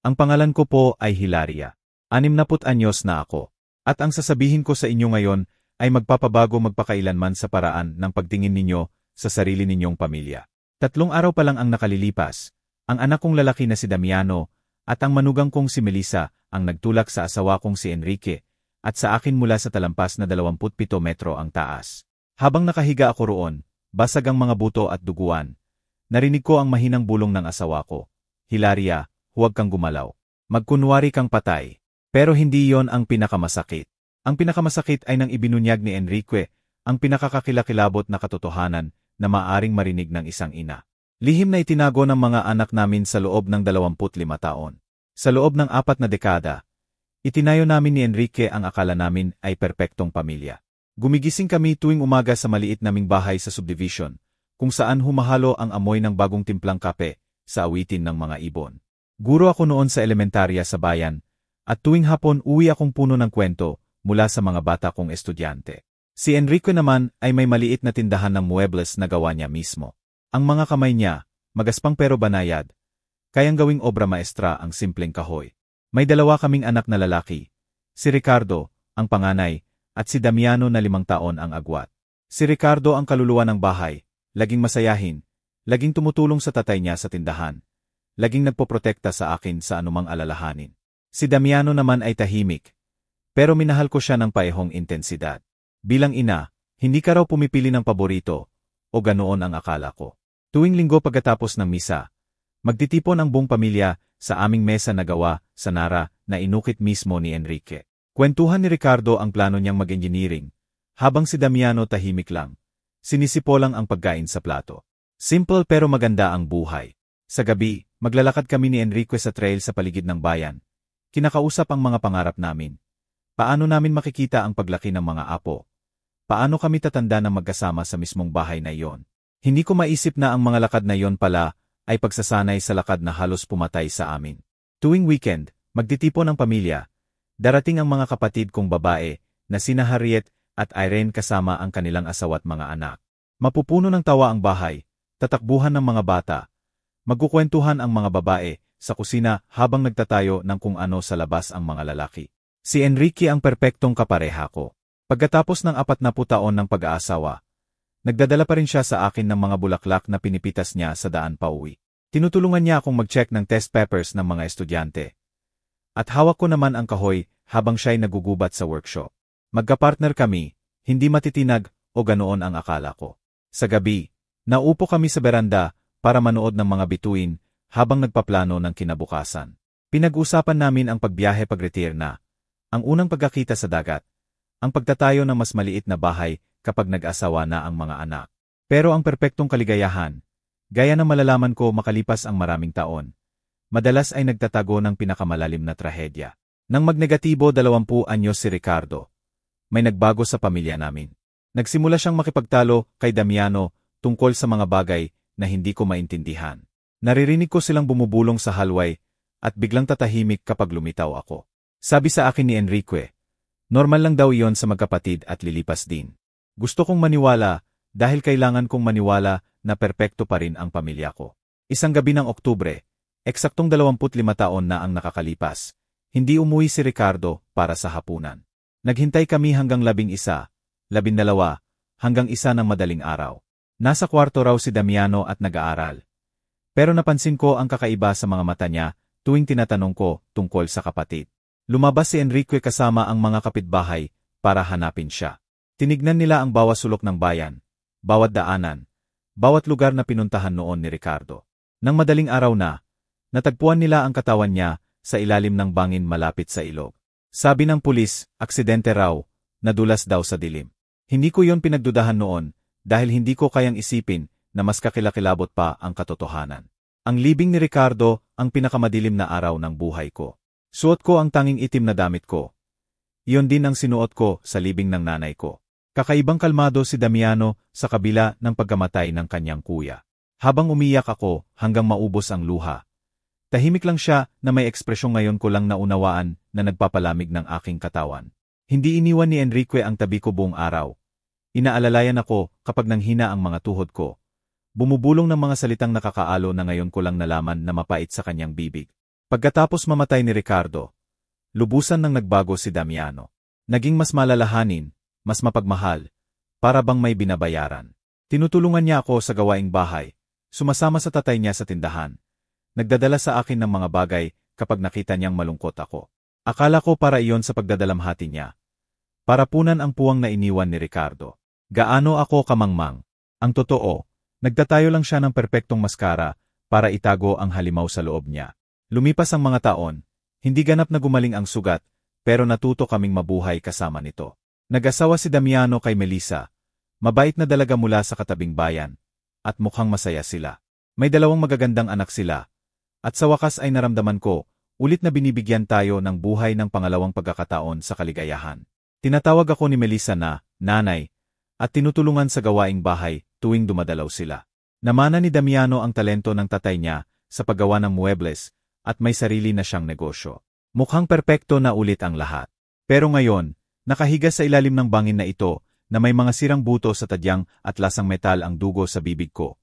Ang pangalan ko po ay Hilaria. 60 anyos na ako. At ang sasabihin ko sa inyo ngayon ay magpapabago magpakailanman sa paraan ng pagtingin ninyo sa sarili ninyong pamilya. 3 araw pa lang ang nakalilipas. Ang anak kong lalaki na si Damiano at ang manugang kong si Melissa ang nagtulak sa asawa kong si Enrique at sa akin mula sa talampas na 27 metro ang taas. Habang nakahiga ako roon, basag ang mga buto at duguan. Narinig ko ang mahinang bulong ng asawa ko. Hilaria, huwag kang gumalaw. Magkunwari kang patay. Pero hindi yon ang pinakamasakit. Ang pinakamasakit ay nang ibinunyag ni Enrique ang pinakakakilakilabot na katotohanan na maaring marinig ng isang ina. Lihim na itinago ng mga anak namin sa loob ng 25 taon. Sa loob ng 4 na dekada, itinayo namin ni Enrique ang akala namin ay perpektong pamilya. Gumigising kami tuwing umaga sa maliit naming bahay sa subdivision, kung saan humahalo ang amoy ng bagong timplang kape sa awitin ng mga ibon. Guro ako noon sa elementarya sa bayan, at tuwing hapon uwi akong puno ng kwento mula sa mga bata kong estudyante. Si Enrique naman ay may maliit na tindahan ng muebles na gawa niya mismo. Ang mga kamay niya, magaspang pero banayad, kayang gawing obra maestra ang simpleng kahoy. May 2 kaming anak na lalaki, si Ricardo, ang panganay, at si Damiano na 5 taon ang agwat. Si Ricardo ang kaluluwa ng bahay, laging masayahin, laging tumutulong sa tatay niya sa tindahan, laging nagpoprotekta sa akin sa anumang alalahanin. Si Damiano naman ay tahimik, pero minahal ko siya ng paehong intensidad. Bilang ina, hindi ka raw pumipili ng paborito, o ganoon ang akala ko. Tuwing linggo pagkatapos ng misa, magtitipon ang buong pamilya sa aming mesa na gawa sa Nara na inukit mismo ni Enrique. Kwentuhan ni Ricardo ang plano niyang mag-engineering, habang si Damiano tahimik lang. Sinisipo lang ang pagkain sa plato. Simple pero maganda ang buhay. Sa gabi, maglalakad kami ni Enrique sa trail sa paligid ng bayan. Kinakausap ang mga pangarap namin. Paano namin makikita ang paglaki ng mga apo? Paano kami tatanda na magkasama sa mismong bahay na iyon? Hindi ko maisip na ang mga lakad na iyon pala ay pagsasanay sa lakad na halos pumatay sa amin. Tuwing weekend, magtitipon ang pamilya. Darating ang mga kapatid kong babae na sina Harriet at Irene kasama ang kanilang asawa at mga anak. Mapupuno ng tawa ang bahay, tatakbuhan ng mga bata. Magkukwentuhan ang mga babae sa kusina habang nagtatayo ng kung ano sa labas ang mga lalaki. Si Enrique ang perpektong kapareha ko. Pagkatapos ng 40 taon ng pag-aasawa, nagdadala pa rin siya sa akin ng mga bulaklak na pinipitas niya sa daan pauwi. Tinutulungan niya akong mag-check ng test papers ng mga estudyante. At hawak ko naman ang kahoy habang siya'y nagugubat sa workshop. Magkapartner kami, hindi matitinag o ganoon ang akala ko. Sa gabi, naupo kami sa beranda para manood ng mga bituin habang nagpaplano ng kinabukasan. Pinag-usapan namin ang pagbiyahe pag-retire na, ang unang pagkakita sa dagat, ang pagtatayo ng mas maliit na bahay kapag nag-asawa na ang mga anak. Pero ang perpektong kaligayahan, gaya ng malalaman ko makalipas ang maraming taon, madalas ay nagtatago ng pinakamalalim na trahedya. Nang magnegatibo 20 anyos si Ricardo, may nagbago sa pamilya namin. Nagsimula siyang makipagtalo kay Damiano tungkol sa mga bagay na hindi ko maintindihan. Naririnig ko silang bumubulong sa halway at biglang tatahimik kapag lumitaw ako. Sabi sa akin ni Enrique, normal lang daw iyon sa magkapatid at lilipas din. Gusto kong maniwala dahil kailangan kong maniwala na perpekto pa rin ang pamilya ko. Isang gabi ng Oktubre, eksaktong 25 taon na ang nakakalipas, hindi umuwi si Ricardo para sa hapunan. Naghintay kami hanggang 11, 12, hanggang 1 ng madaling araw. Nasa kwarto raw si Damiano at nag-aaral. Pero napansin ko ang kakaiba sa mga mata niya tuwing tinatanong ko tungkol sa kapatid. Lumabas si Enrique kasama ang mga kapitbahay para hanapin siya. Tinignan nila ang bawat sulok ng bayan, bawat daanan, bawat lugar na pinuntahan noon ni Ricardo. Nang madaling araw na, natagpuan nila ang katawan niya sa ilalim ng bangin malapit sa ilog. Sabi ng pulis, aksidente raw, nadulas daw sa dilim. Hindi ko yon pinagdudahan noon dahil hindi ko kayang isipin na mas kakilakilabot pa ang katotohanan. Ang libing ni Ricardo ang pinakamadilim na araw ng buhay ko. Suot ko ang tanging itim na damit ko. Iyon din ang sinuot ko sa libing ng nanay ko. Kakaibang kalmado si Damiano sa kabila ng pagkamatay ng kanyang kuya. Habang umiyak ako hanggang maubos ang luha. Tahimik lang siya na may ekspresyon ngayon ko lang naunawaan na nagpapalamig ng aking katawan. Hindi iniwan ni Enrique ang tabi ko buong araw. Inaalalayan ako kapag nanghina ang mga tuhod ko. Bumubulong ng mga salitang nakakaalo na ngayon ko lang nalaman na mapait sa kanyang bibig. Pagkatapos mamatay ni Ricardo, lubusan nang nagbago si Damiano. Naging mas malalahanin, mas mapagmahal, para bang may binabayaran. Tinutulungan niya ako sa gawaing bahay, sumasama sa tatay niya sa tindahan. Nagdadala sa akin ng mga bagay kapag nakita niyang malungkot ako. Akala ko para iyon sa pagdadalamhati niya. Para punan ang puwang na iniwan ni Ricardo. Gaano ako kamangmang. Ang totoo, nagtatayo lang siya ng perpektong maskara para itago ang halimaw sa loob niya. Lumipas ang mga taon, hindi ganap na gumaling ang sugat, pero natuto kaming mabuhay kasama nito. Nag-asawa si Damiano kay Melissa. Mabait na dalaga mula sa katabing bayan. At mukhang masaya sila. May 2 magagandang anak sila. At sa wakas ay naramdaman ko, ulit na binibigyan tayo ng buhay ng pangalawang pagkakataon sa kaligayahan. Tinatawag ako ni Melissa na nanay, at tinutulungan sa gawaing bahay tuwing dumadalaw sila. Namana ni Damiano ang talento ng tatay niya sa paggawa ng muebles at may sarili na siyang negosyo. Mukhang perpekto na ulit ang lahat. Pero ngayon, nakahiga sa ilalim ng bangin na ito na may mga sirang buto sa tadyang at lasang metal ang dugo sa bibig ko.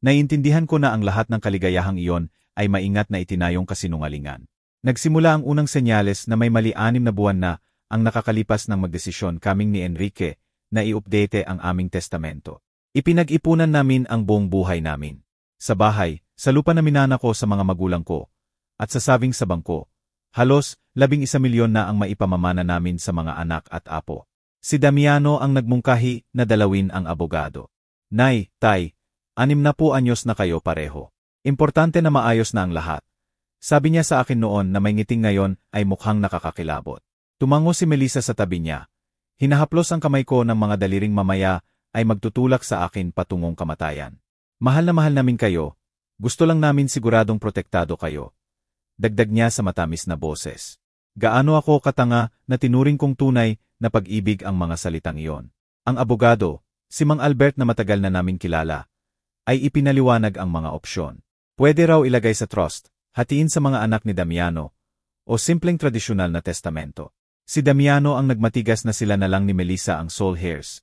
Naiintindihan ko na ang lahat ng kaligayahang iyon ay maingat na itinayong kasinungalingan. Nagsimula ang unang senyales na may mali 6 na buwan na ang nakakalipas ng magdesisyon kaming ni Enrique na i-update ang aming testamento. Ipinag-ipunan namin ang buong buhay namin. Sa bahay, sa lupa na minana ko sa mga magulang ko, at sa saving sa bangko, halos 11 milyon na ang maipamamana namin sa mga anak at apo. Si Damiano ang nagmungkahi na dalawin ang abogado. Nay, tay, 60 anyos na kayo pareho. Importante na maayos na ang lahat. Sabi niya sa akin noon na may ngiting ngayon ay mukhang nakakakilabot. Tumango si Melissa sa tabi niya. Hinahaplos ang kamay ko ng mga daliring mamaya ay magtutulak sa akin patungong kamatayan. Mahal na mahal namin kayo. Gusto lang namin siguradong protektado kayo. Dagdag niya sa matamis na boses. Gaano ako katanga na tinuring kong tunay na pag-ibig ang mga salitang iyon. Ang abogado, si Mang Albert na matagal na namin kilala, ay ipinaliwanag ang mga opsyon. Pwede raw ilagay sa trust, hatiin sa mga anak ni Damiano, o simpleng tradisyonal na testamento. Si Damiano ang nagmatigas na sila na lang ni Melissa ang sole heirs,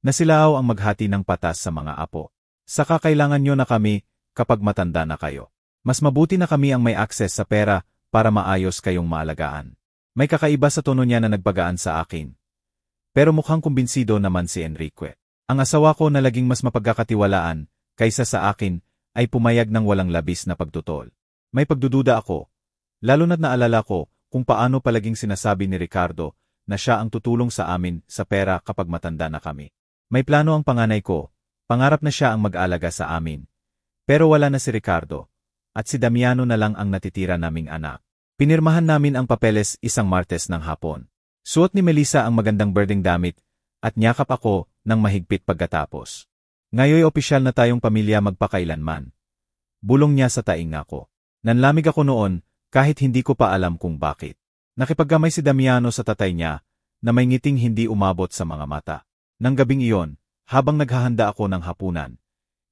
na sila ang maghati ng patas sa mga apo. Saka kailangan nyo na kami kapag matanda na kayo. Mas mabuti na kami ang may access sa pera para maayos kayong maalagaan. May kakaiba sa tono niya na nagbagaan sa akin. Pero mukhang kumbinsido naman si Enrique. Ang asawa ko na laging mas mapagkakatiwalaan kaysa sa akin ay pumayag ng walang labis na pagtutol. May pagdududa ako, lalo na't naalala ko kung paano palaging sinasabi ni Ricardo na siya ang tutulong sa amin sa pera kapag matanda na kami. May plano ang panganay ko, pangarap na siya ang mag-alaga sa amin. Pero wala na si Ricardo, at si Damiano na lang ang natitira naming anak. Pinirmahan namin ang papeles isang Martes ng hapon. Suot ni Melissa ang magandang birding damit, at niyakap ako ng mahigpit pagkatapos. Ngayoy opisyal na tayong pamilya magpakailanman. Bulong niya sa taing ako. Nanlamig ako noon, kahit hindi ko pa alam kung bakit. Nakipaggamay si Damiano sa tatay niya, na may ngiting hindi umabot sa mga mata. Nang gabing iyon, habang naghahanda ako ng hapunan,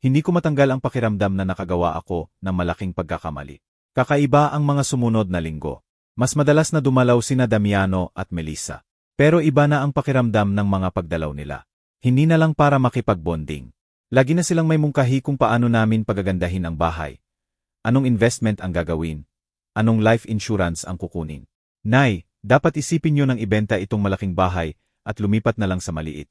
hindi ko matanggal ang pakiramdam na nakagawa ako ng malaking pagkakamali. Kakaiba ang mga sumunod na linggo. Mas madalas na dumalaw sina Damiano at Melissa. Pero iba na ang pakiramdam ng mga pagdalaw nila. Hindi na lang para makipagbonding. Lagi na silang may mungkahi kung paano namin pagagandahin ang bahay. Anong investment ang gagawin? Anong life insurance ang kukunin? Nay, dapat isipin niyo nang ibenta itong malaking bahay at lumipat na lang sa maliit.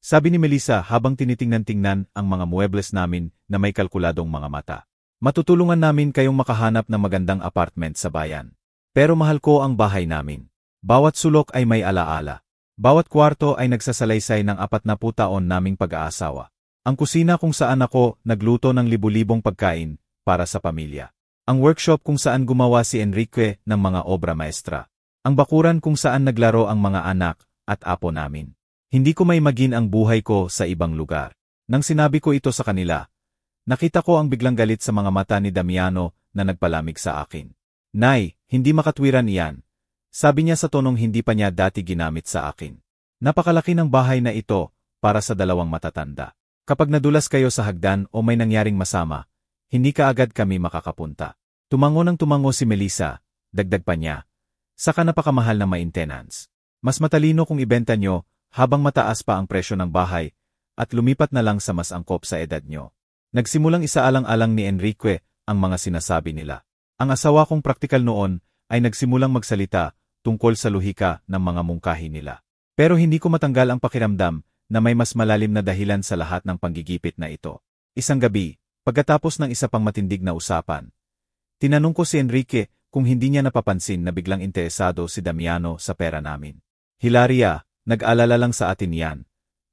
Sabi ni Melissa habang tinitingnan-tingnan ang mga muebles namin na may kalkuladong mga mata. Matutulungan namin kayong makahanap ng magandang apartment sa bayan. Pero mahal ko ang bahay namin. Bawat sulok ay may alaala. Bawat kwarto ay nagsasalaysay ng 40 taon naming pag-aasawa. Ang kusina kung saan ako nagluto ng libu-libong pagkain para sa pamilya. Ang workshop kung saan gumawa si Enrique ng mga obra maestra. Ang bakuran kung saan naglaro ang mga anak at apo namin. Hindi ko may magin ang buhay ko sa ibang lugar. Nang sinabi ko ito sa kanila, nakita ko ang biglang galit sa mga mata ni Damiano na nagpalamig sa akin. Nay, hindi makatwiran iyan. Sabi niya sa tonong hindi pa niya dati ginamit sa akin. Napakalaki ng bahay na ito para sa 2 matatanda. Kapag nadulas kayo sa hagdan o may nangyaring masama, hindi ka agad kami makakapunta. Tumango ng tumango si Melissa, dagdag pa niya. Saka napakamahal na maintenance. Mas matalino kung ibenta nyo habang mataas pa ang presyo ng bahay at lumipat na lang sa mas angkop sa edad nyo. Nagsimulang isaalang-alang ni Enrique ang mga sinasabi nila. Ang asawa kong praktikal noon ay nagsimulang magsalita tungkol sa luhika ng mga mungkahi nila. Pero hindi ko matanggal ang pakiramdam na may mas malalim na dahilan sa lahat ng panggigipit na ito. Isang gabi, pagkatapos ng isa pang matindig na usapan, tinanong ko si Enrique kung hindi niya napapansin na biglang interesado si Damiano sa pera namin. Hilaria, nag-alala lang sa atin yan.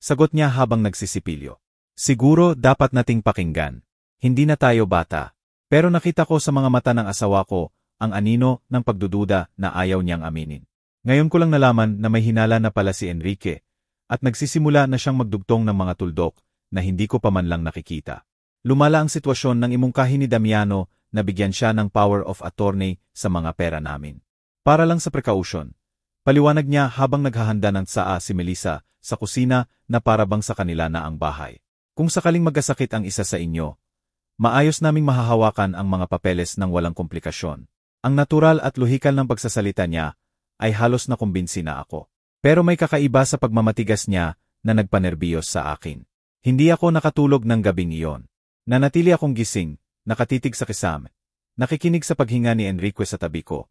Sagot niya habang nagsisipilyo. Siguro dapat nating pakinggan. Hindi na tayo bata. Pero nakita ko sa mga mata ng asawa ko ang anino ng pagdududa na ayaw niyang aminin. Ngayon ko lang nalaman na may hinala na pala si Enrique at nagsisimula na siyang magdugtong ng mga tuldok na hindi ko pa man lang nakikita. Lumala ang sitwasyon ng imungkahi ni Damiano na bigyan siya ng power of attorney sa mga pera namin. Para lang sa precaution, paliwanag niya habang naghahanda ng tsaa si Melissa sa kusina na parabang sa kanila na ang bahay. Kung sakaling magkasakit ang isa sa inyo, maayos naming mahahawakan ang mga papeles ng walang komplikasyon. Ang natural at lohikal ng pagsasalita niya ay halos nakumbinsi na ako. Pero may kakaiba sa pagmamatigas niya na nagpanerbiyos sa akin. Hindi ako nakatulog ng gabing iyon. Nanatili akong gising, nakatitig sa kisame, nakikinig sa paghinga ni Enrique sa tabi ko.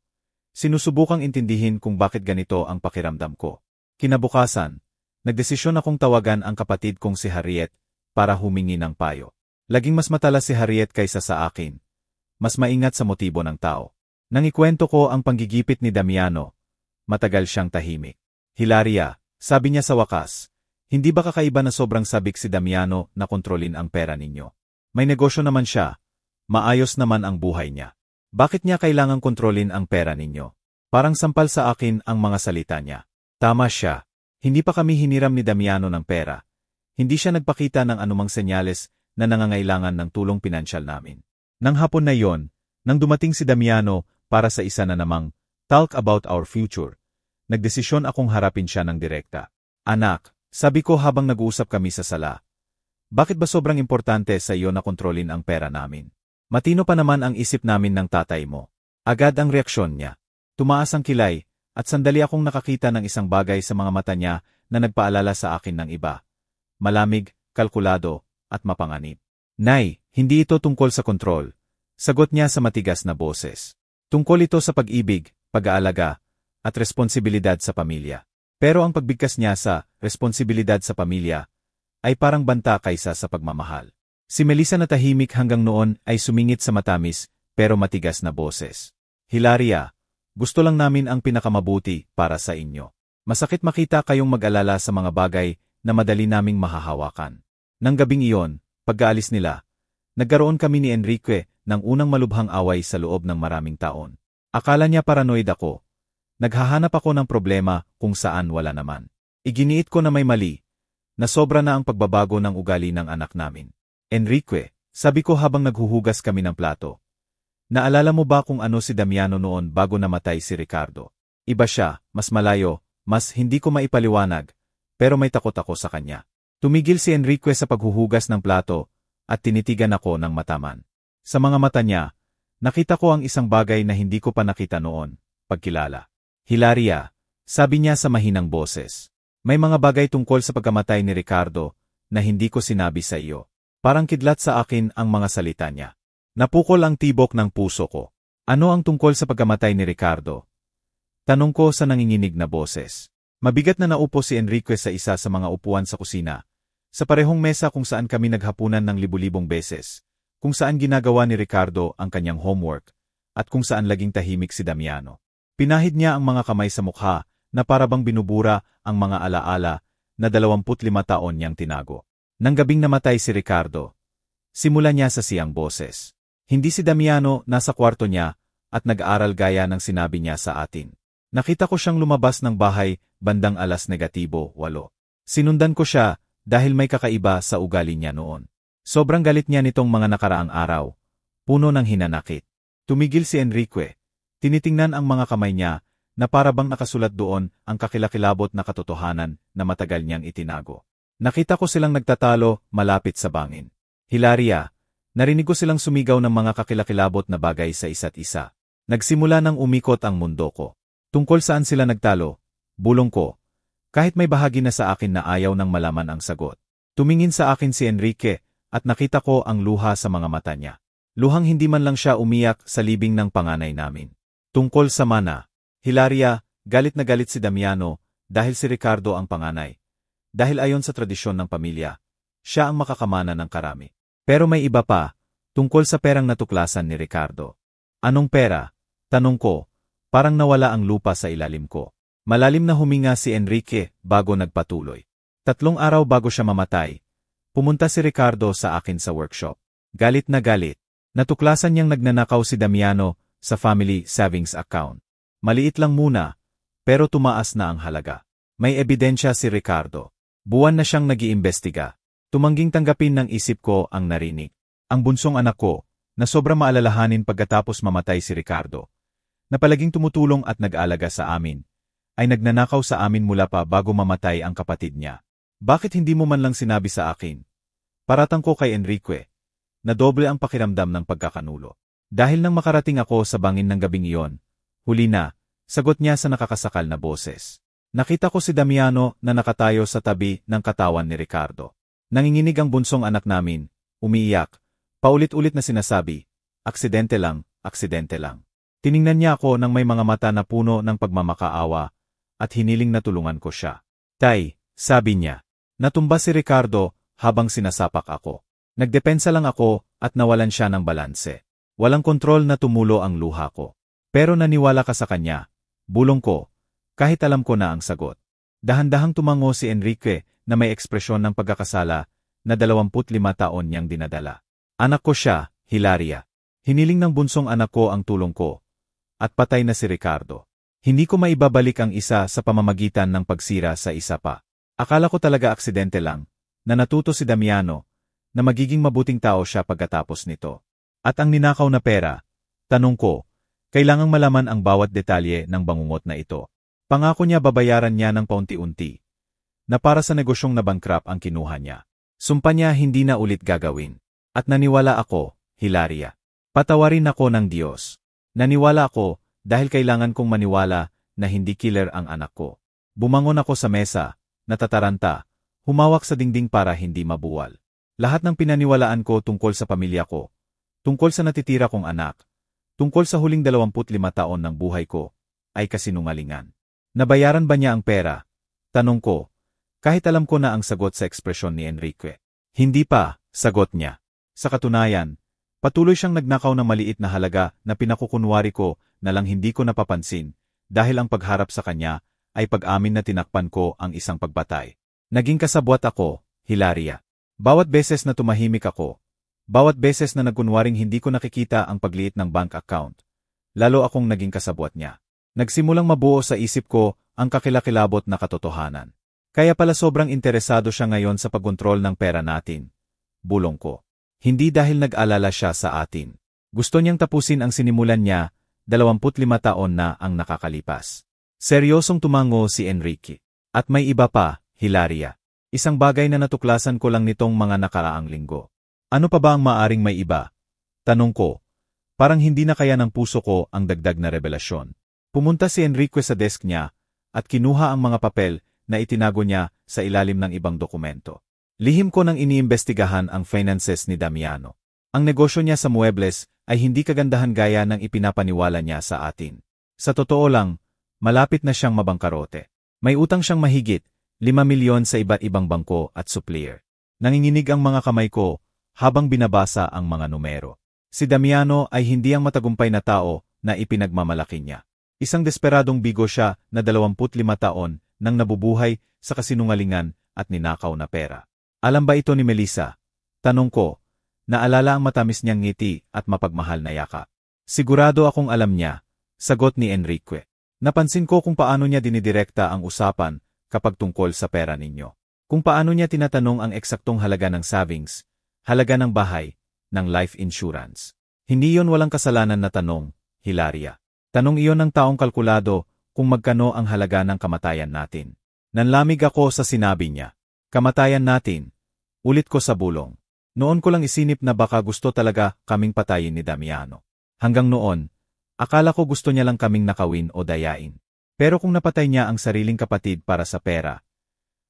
Sinusubukang intindihin kung bakit ganito ang pakiramdam ko. Kinabukasan, nagdesisyon akong tawagan ang kapatid kong si Harriet para humingi ng payo. Laging mas matalas si Harriet kaysa sa akin. Mas maingat sa motibo ng tao. Nang ikwento ko ang panggigipit ni Damiano, matagal siyang tahimik. Hilaria, sabi niya sa wakas, hindi ba kakaiba na sobrang sabik si Damiano na kontrolin ang pera ninyo? May negosyo naman siya, maayos naman ang buhay niya. Bakit niya kailangang kontrolin ang pera ninyo? Parang sampal sa akin ang mga salita niya. Tama siya, hindi pa kami hiniram ni Damiano ng pera. Hindi siya nagpakita ng anumang senyales na nangangailangan ng tulong pinansyal namin. Nang hapon na yon, nang dumating si Damiano para sa isa na namang talk about our future, nagdesisyon akong harapin siya ng direkta. Anak, sabi ko habang nag-uusap kami sa sala, bakit ba sobrang importante sa iyo na kontrolin ang pera namin? Matino pa naman ang isip namin ng tatay mo. Agad ang reaksyon niya. Tumaas ang kilay, at sandali akong nakakita ng isang bagay sa mga mata niya na nagpaalala sa akin ng iba. Malamig, kalkulado, at mapanganib. Nay, hindi ito tungkol sa kontrol. Sagot niya sa matigas na boses. Tungkol ito sa pag-ibig, pag-aalaga, at responsibilidad sa pamilya. Pero ang pagbigkas niya sa responsibilidad sa pamilya ay parang banta kaysa sa pagmamahal. Si Melissa na tahimik hanggang noon ay sumingit sa matamis pero matigas na boses. Hilaria, gusto lang namin ang pinakamabuti para sa inyo. Masakit makita kayong mag-alala sa mga bagay na madali naming mahahawakan. Nang gabing iyon, pagkaalis nila, nagkaroon kami ni Enrique ng unang malubhang away sa loob ng maraming taon. Akala niya paranoid ako. Naghahanap ako ng problema kung saan wala naman. Iginiit ko na may mali, na sobra na ang pagbabago ng ugali ng anak namin. Enrique, sabi ko habang naghuhugas kami ng plato. Naalala mo ba kung ano si Damiano noon bago namatay si Ricardo? Iba siya, mas malayo, mas hindi ko maipaliwanag, pero may takot ako sa kanya. Tumigil si Enrique sa paghuhugas ng plato at tinitigan ako ng mataman. Sa mga mata niya, nakita ko ang isang bagay na hindi ko pa nakita noon, pagkilala. Hilaria, sabi niya sa mahinang boses. May mga bagay tungkol sa pagkamatay ni Ricardo na hindi ko sinabi sa iyo. Parang kidlat sa akin ang mga salita niya. Napukol ang tibok ng puso ko. Ano ang tungkol sa pagkamatay ni Ricardo? Tanong ko sa nanginginig na boses. Mabigat na naupo si Enrique sa isa sa mga upuan sa kusina. Sa parehong mesa kung saan kami naghapunan ng libu-libong beses. Kung saan ginagawa ni Ricardo ang kanyang homework. At kung saan laging tahimik si Damiano. Pinahid niya ang mga kamay sa mukha na parabang binubura ang mga alaala na 25 taon niyang tinago. Nang gabing namatay si Ricardo, simula niya sa siyang boses. Hindi si Damiano nasa kwarto niya at nag-aaral gaya ng sinabi niya sa atin. Nakita ko siyang lumabas ng bahay bandang 8:00. Sinundan ko siya dahil may kakaiba sa ugali niya noon. Sobrang galit niya nitong mga nakaraang araw. Puno ng hinanakit. Tumigil si Enrique. Tinitingnan ang mga kamay niya na parabang nakasulat doon ang kakilakilabot na katotohanan na matagal niyang itinago. Nakita ko silang nagtatalo malapit sa bangin. Hilaria, narinig ko silang sumigaw ng mga kakilakilabot na bagay sa isa't isa. Nagsimula nang umikot ang mundo ko. Tungkol saan sila nagtalo? Bulong ko. Kahit may bahagi na sa akin na ayaw nang malaman ang sagot. Tumingin sa akin si Enrique at nakita ko ang luha sa mga mata niya. Luhang hindi man lang siya umiyak sa libing ng panganay namin. Tungkol sa mana, Hilaria, galit na galit si Damiano dahil si Ricardo ang panganay. Dahil ayon sa tradisyon ng pamilya, siya ang makakamana ng karami. Pero may iba pa, tungkol sa perang natuklasan ni Ricardo. Anong pera? Tanong ko, parang nawala ang lupa sa ilalim ko. Malalim na huminga si Enrique bago nagpatuloy. 3 araw bago siya mamatay, pumunta si Ricardo sa akin sa workshop. Galit na galit. Natuklasan niyang nagnanakaw si Damiano sa family savings account. Maliit lang muna, pero tumaas na ang halaga. May ebidensya si Ricardo. Buwan na siyang nag-iimbestiga. Tumangging tanggapin ng isip ko ang narinig. Ang bunsong anak ko, na sobrang maalalahanin pagkatapos mamatay si Ricardo, na palaging tumutulong at nag-alaga sa amin, ay nagnanakaw sa amin mula pa bago mamatay ang kapatid niya. Bakit hindi mo man lang sinabi sa akin? Paratang ko kay Enrique, na doble ang pakiramdam ng pagkakanulo. Dahil nang makarating ako sa bangin ng gabing iyon, huli na, sagot niya sa nakakasakal na boses. Nakita ko si Damiano na nakatayo sa tabi ng katawan ni Ricardo. Nanginginig ang bunsong anak namin, umiiyak, paulit-ulit na sinasabi, aksidente lang, aksidente lang. Tiningnan niya ako nang may mga mata na puno ng pagmamakaawa at hiniling na tulungan ko siya. Tay, sabi niya, natumba si Ricardo habang sinasapak ako. Nagdepensa lang ako at nawalan siya ng balanse. Walang kontrol na tumulo ang luha ko. Pero naniwala ka sa kanya, bulong ko, kahit alam ko na ang sagot. Dahan-dahang tumango si Enrique na may ekspresyon ng pagkakasala na 25 taon niyang dinadala. Anak ko siya, Hilaria. Hiniling ng bunsong anak ko ang tulong ko. At patay na si Ricardo. Hindi ko maibabalik ang isa sa pamamagitan ng pagsira sa isa pa. Akala ko talaga aksidente lang, na natuto si Damiano, na magiging mabuting tao siya pagkatapos nito. At ang ninakaw na pera, tanong ko, kailangang malaman ang bawat detalye ng bangungot na ito. Pangako niya babayaran niya ng paunti-unti, na para sa negosyong na bankrupt ang kinuha niya. Sumpa niya hindi na ulit gagawin. At naniwala ako, Hilaria. Patawarin ako ng Diyos. Naniwala ako dahil kailangan kong maniwala na hindi killer ang anak ko. Bumangon ako sa mesa, natataranta, humawak sa dingding para hindi mabuwal. Lahat ng pinaniwalaan ko tungkol sa pamilya ko, tungkol sa natitira kong anak, tungkol sa huling 25 taon ng buhay ko, ay kasinungalingan. Nabayaran ba niya ang pera? Tanong ko, kahit alam ko na ang sagot sa ekspresyon ni Enrique. Hindi pa, sagot niya. Sa katunayan, patuloy siyang nagnakaw ng maliit na halaga na pinakukunwari ko na lang hindi ko napapansin dahil ang pagharap sa kanya ay pag-amin na tinakpan ko ang isang pagbatay. Naging kasabwat ako, Hilaria. Bawat beses na tumahimik ako, bawat beses na nagkunwaring hindi ko nakikita ang pagliit ng bank account, lalo akong naging kasabwat niya. Nagsimulang mabuo sa isip ko ang kakilakilabot na katotohanan. Kaya pala sobrang interesado siya ngayon sa pagkontrol ng pera natin. Bulong ko. Hindi dahil nag-alala siya sa atin. Gusto niyang tapusin ang sinimulan niya, 25 taon na ang nakakalipas. Seryosong tumango si Enrique. At may iba pa, Hilaria. Isang bagay na natuklasan ko lang nitong mga nakaraang linggo. Ano pa ba ang maaring may iba? Tanong ko. Parang hindi na kaya ng puso ko ang dagdag na revelasyon. Pumunta si Enrique sa desk niya at kinuha ang mga papel na itinago niya sa ilalim ng ibang dokumento. Lihim ko nang iniimbestigahan ang finances ni Damiano. Ang negosyo niya sa muebles ay hindi kagandahan gaya ng ipinapaniwala niya sa atin. Sa totoo lang, malapit na siyang mabangkarote. May utang siyang mahigit 5 milyon sa iba't ibang bangko at supplier. Nanginginig ang mga kamay ko habang binabasa ang mga numero. Si Damiano ay hindi ang matagumpay na tao na ipinagmamalaki niya. Isang desperadong bigo siya na 25 taon nang nabubuhay sa kasinungalingan at ninakaw na pera. Alam ba ito ni Melissa? Tanong ko, naalala ang matamis niyang ngiti at mapagmahal na yakap. Sigurado akong alam niya, sagot ni Enrique. Napansin ko kung paano niya dinidirekta ang usapan kapag tungkol sa pera ninyo. Kung paano niya tinatanong ang eksaktong halaga ng savings, halaga ng bahay, ng life insurance. Hindi yon walang kasalanan na tanong, Hilaria. Tanong iyon ng taong kalkulado kung magkano ang halaga ng kamatayan natin. Nanlamig ako sa sinabi niya. Kamatayan natin. Ulit ko sa bulong. Noon ko lang isinip na baka gusto talaga kaming patayin ni Damiano. Hanggang noon, akala ko gusto niya lang kaming nakawin o dayain. Pero kung napatay niya ang sariling kapatid para sa pera,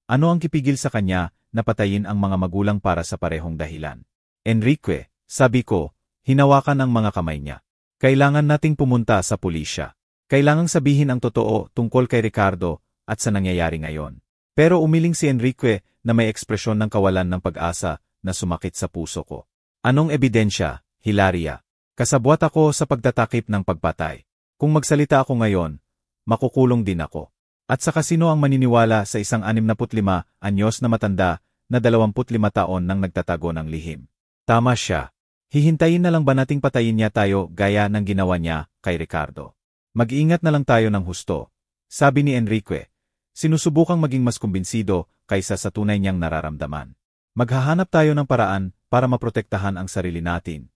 ano ang kipigil sa kanya na patayin ang mga magulang para sa parehong dahilan? Enrique, sabi ko, Hinawakan ang mga kamay niya. Kailangan nating pumunta sa pulisya. Kailangang sabihin ang totoo tungkol kay Ricardo at sa nangyayari ngayon. Pero umiling si Enrique na may ekspresyon ng kawalan ng pag-asa na sumakit sa puso ko. Anong ebidensya, Hilaria? Kasabwat ako sa pagtatakip ng pagpatay. Kung magsalita ako ngayon, makukulong din ako. At saka sino ang maniniwala sa isang 65 anyos na matanda na 25 taon nang nagtatago ng lihim? Tama siya. Hihintayin na lang ba nating patayin niya tayo gaya ng ginawa niya kay Ricardo? Mag-iingat na lang tayo ng husto, sabi ni Enrique. Sinusubukang maging mas kumbinsido kaysa sa tunay niyang nararamdaman. Maghahanap tayo ng paraan para maprotektahan ang sarili natin,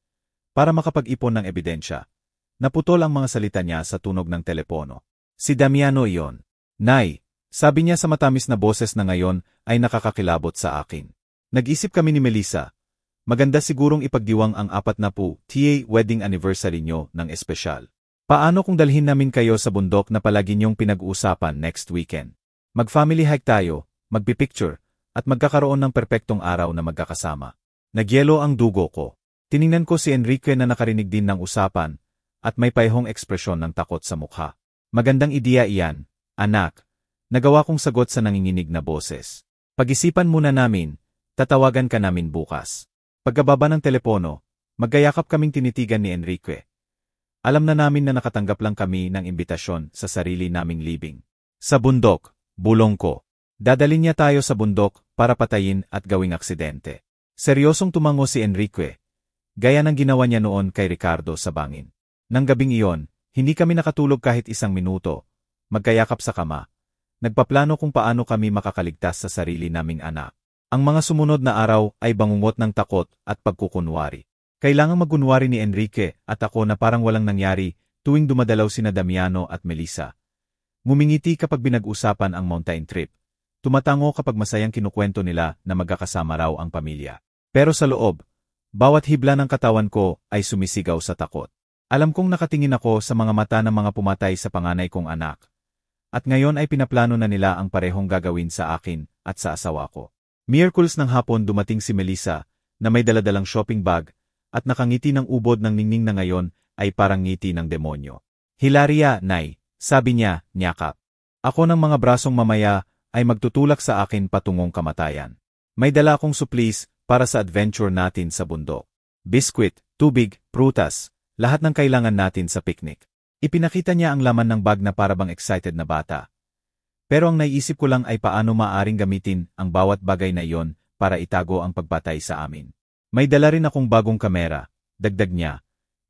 para makapag-ipon ng ebidensya. Naputol ang mga salita niya sa tunog ng telepono. Si Damiano iyon. Nay, sabi niya sa matamis na boses na ngayon ay nakakakilabot sa akin. Nag-isip kami ni Melissa. Maganda sigurong ipagdiwang ang 40th wedding anniversary niyo ng espesyal. Paano kung dalhin namin kayo sa bundok na palagi niyong pinag-uusapan next weekend? Mag-family hike tayo, magpipicture, at magkakaroon ng perpektong araw na magkakasama. Nagyelo ang dugo ko. Tiningnan ko si Enrique na nakarinig din ng usapan, at may payhong ekspresyon ng takot sa mukha. Magandang ideya iyan, anak. Nagawa kong sagot sa nanginginig na boses. Pag-isipan muna namin, tatawagan ka namin bukas. Pagkababa ng telepono, magkayakap kaming tinitigan ni Enrique. Alam na namin na nakatanggap lang kami ng imbitasyon sa sarili naming libing. Sa bundok, bulong ko. Dadalhin niya tayo sa bundok para patayin at gawing aksidente. Seryosong tumango si Enrique, gaya ng ginawa niya noon kay Ricardo sa bangin. Nang gabing iyon, hindi kami nakatulog kahit isang minuto. Magkayakap sa kama. Nagpaplano kung paano kami makakaligtas sa sarili naming anak. Ang mga sumunod na araw ay bangungot ng takot at pagkukunwari. Kailangang magunwari ni Enrique at ako na parang walang nangyari tuwing dumadalaw sina Damiano at Melissa. Ngumingiti kapag binag-usapan ang mountain trip. Tumatango kapag masayang kinukwento nila na magkakasama raw ang pamilya. Pero sa loob, bawat hibla ng katawan ko ay sumisigaw sa takot. Alam kong nakatingin ako sa mga mata ng mga pumatay sa panganay kong anak. At ngayon ay pinaplano na nila ang parehong gagawin sa akin at sa asawa ko. Miyerkules ng hapon dumating si Melissa na may daladalang shopping bag at nakangiti ng ubod ng ningning na ngayon ay parang ngiti ng demonyo. Hilaria, Nay, sabi niya, nyakap. Ako ng mga brasong mamaya ay magtutulak sa akin patungong kamatayan. May dala akong supplies para sa adventure natin sa bundok. Biskwit, tubig, prutas, lahat ng kailangan natin sa picnic. Ipinakita niya ang laman ng bag na parabang excited na bata. Pero ang naiisip ko lang ay paano maaring gamitin ang bawat bagay na iyon para itago ang pagpatay sa amin. May dala rin akong bagong kamera, dagdag niya.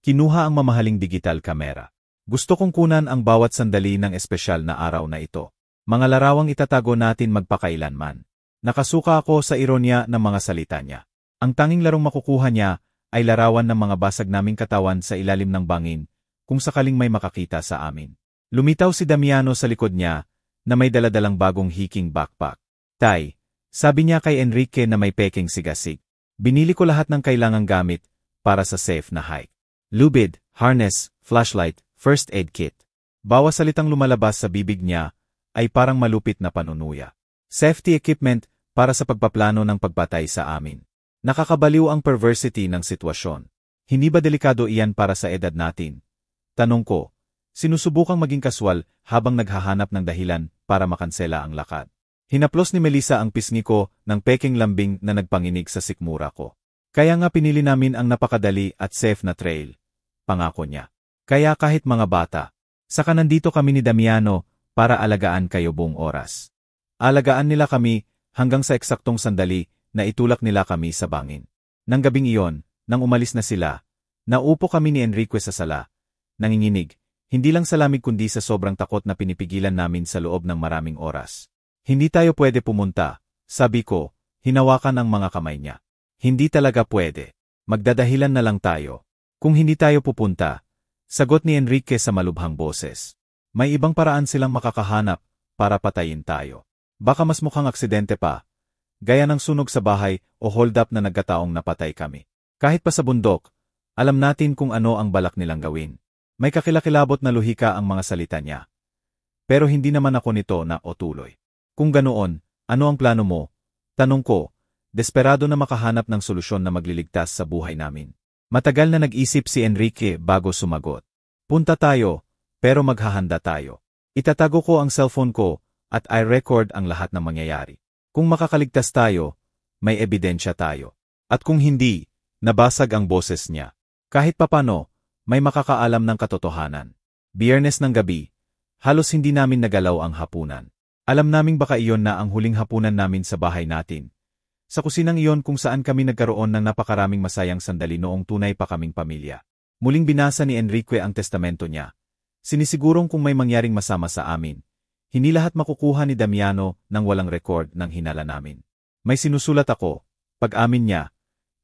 Kinuha ang mamahaling digital kamera. Gusto kong kunan ang bawat sandali ng espesyal na araw na ito. Mga larawang itatago natin magpakailanman. Nakasuka ako sa ironya ng mga salita niya. Ang tanging larong makukuha niya ay larawan ng mga basag naming katawan sa ilalim ng bangin kung sakaling may makakita sa amin. Lumitaw si Damiano sa likod niya na may daladalang bagong hiking backpack. Tay, sabi niya kay Enrique na may peking sigasig. Binili ko lahat ng kailangang gamit para sa safe na hike. Lubid, harness, flashlight, first aid kit. Bawas salitang lumalabas sa bibig niya ay parang malupit na panunuya. Safety equipment para sa pagpaplano ng pagpatay sa amin. Nakakabaliw ang perversity ng sitwasyon. Hindi ba delikado iyan para sa edad natin? Tanong ko, sinusubukang maging kaswal habang naghahanap ng dahilan para makansela ang lakad. Hinaplos ni Melissa ang pisngi ko ng peking lambing na nagpanginig sa sikmura ko. Kaya nga pinili namin ang napakadali at safe na trail. Pangako niya. Kaya kahit mga bata, saka nandito kami ni Damiano para alagaan kayo buong oras. Alagaan nila kami hanggang sa eksaktong sandali na itulak nila kami sa bangin. Nang gabing iyon, nang umalis na sila, naupo kami ni Enrique sa sala. Nanginginig, hindi lang sa lamig kundi sa sobrang takot na pinipigilan namin sa loob ng maraming oras. Hindi tayo pwede pumunta, sabi ko, hinawakan ang mga kamay niya. Hindi talaga pwede. Magdadahilan na lang tayo. Kung hindi tayo pupunta, sagot ni Enrique sa malubhang boses. May ibang paraan silang makakahanap para patayin tayo. Baka mas mukhang aksidente pa, gaya ng sunog sa bahay o hold up na nagkataong napatay kami. Kahit pa sa bundok, alam natin kung ano ang balak nilang gawin. May kakilakilabot na luhika ang mga salita niya. Pero hindi naman ako nito na o tuloy. Kung ganoon, ano ang plano mo? Tanong ko, desperado na makahanap ng solusyon na magliligtas sa buhay namin. Matagal na nag-isip si Enrique bago sumagot. Punta tayo, pero maghahanda tayo. Itatago ko ang cellphone ko at i-record ang lahat ng mangyayari. Kung makakaligtas tayo, may ebidensya tayo. At kung hindi, nabasag ang boses niya. Kahit papano, may makakaalam ng katotohanan. Biyernes ng gabi, halos hindi namin nagalaw ang hapunan. Alam naming baka iyon na ang huling hapunan namin sa bahay natin. Sa kusinang iyon kung saan kami nagkaroon ng napakaraming masayang sandali noong tunay pa kaming pamilya. Muling binasa ni Enrique ang testamento niya. Sinisigurong kung may mangyaring masama sa amin, hindi lahat makukuha ni Damiano nang walang record ng hinala namin. May sinusulat ako. Pag-amin niya,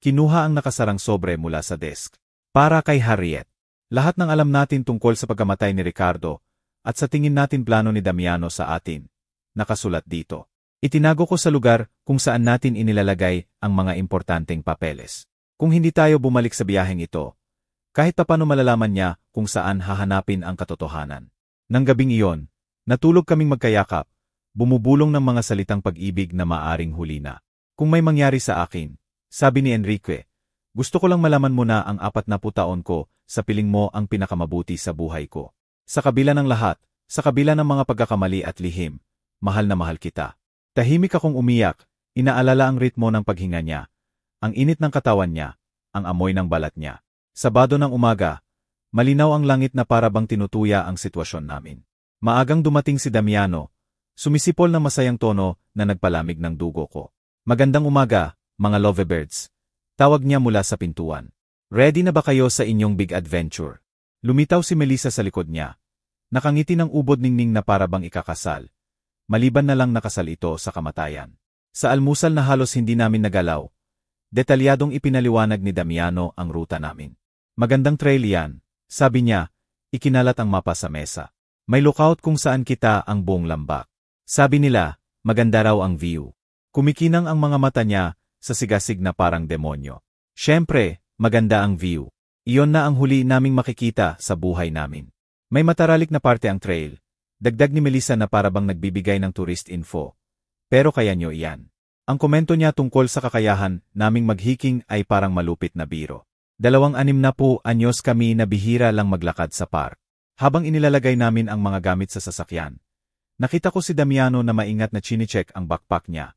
kinuha ang nakasarang sobre mula sa desk. Para kay Harriet. Lahat ng alam natin tungkol sa pagkamatay ni Ricardo at sa tingin natin plano ni Damiano sa atin. Nakasulat dito. Itinago ko sa lugar kung saan natin inilalagay ang mga importanteng papeles. Kung hindi tayo bumalik sa biyaheng ito, kahit papano malalaman niya kung saan hahanapin ang katotohanan. Nang gabing iyon, natulog kaming magkayakap, bumubulong ng mga salitang pag-ibig na maaring huli na. Kung may mangyari sa akin, sabi ni Enrique, gusto ko lang malaman mo na ang 40 taon ko, sa piling mo ang pinakamabuti sa buhay ko. Sa kabila ng lahat, sa kabila ng mga pagkakamali at lihim, mahal na mahal kita. Tahimik akong umiyak, inaalala ang ritmo ng paghinga niya, ang init ng katawan niya, ang amoy ng balat niya. Sabado ng umaga, malinaw ang langit na para bang tinutuya ang sitwasyon namin. Maagang dumating si Damiano, sumisipol na masayang tono na nagpalamig ng dugo ko. Magandang umaga, mga lovebirds. Tawag niya mula sa pintuan. Ready na ba kayo sa inyong big adventure? Lumitaw si Melissa sa likod niya. Nakangiti ng ubod ningning na para bang ikakasal. Maliban na lang nakasal ito sa kamatayan. Sa almusal na halos hindi namin nagalaw, detalyadong ipinaliwanag ni Damiano ang ruta namin. Magandang trail yan, sabi niya, ikinalat ang mapa sa mesa. May lookout kung saan kita ang buong lambak. Sabi nila, maganda raw ang view. Kumikinang ang mga mata niya sa sigasig na parang demonyo. Siyempre, maganda ang view. Iyon na ang huli naming makikita sa buhay namin. May mataralik na parte ang trail. Dagdag ni Melissa na parabang nagbibigay ng tourist info. Pero kaya nyo iyan. Ang komento niya tungkol sa kakayahan naming maghiking ay parang malupit na biro. 26 anyos kami na bihira lang maglakad sa park. Habang inilalagay namin ang mga gamit sa sasakyan, nakita ko si Damiano na maingat na chinicheck ang backpack niya.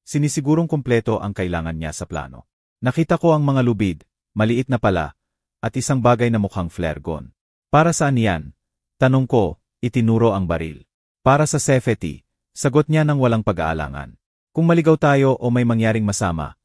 Sinisigurong kumpleto ang kailangan niya sa plano. Nakita ko ang mga lubid, maliit na pala, at isang bagay na mukhang flare gun. Para saan yan? Tanong ko, itinuro ang baril. Para sa safety, sagot niya ng walang pag-aalangan. Kung maligaw tayo o may mangyaring masama,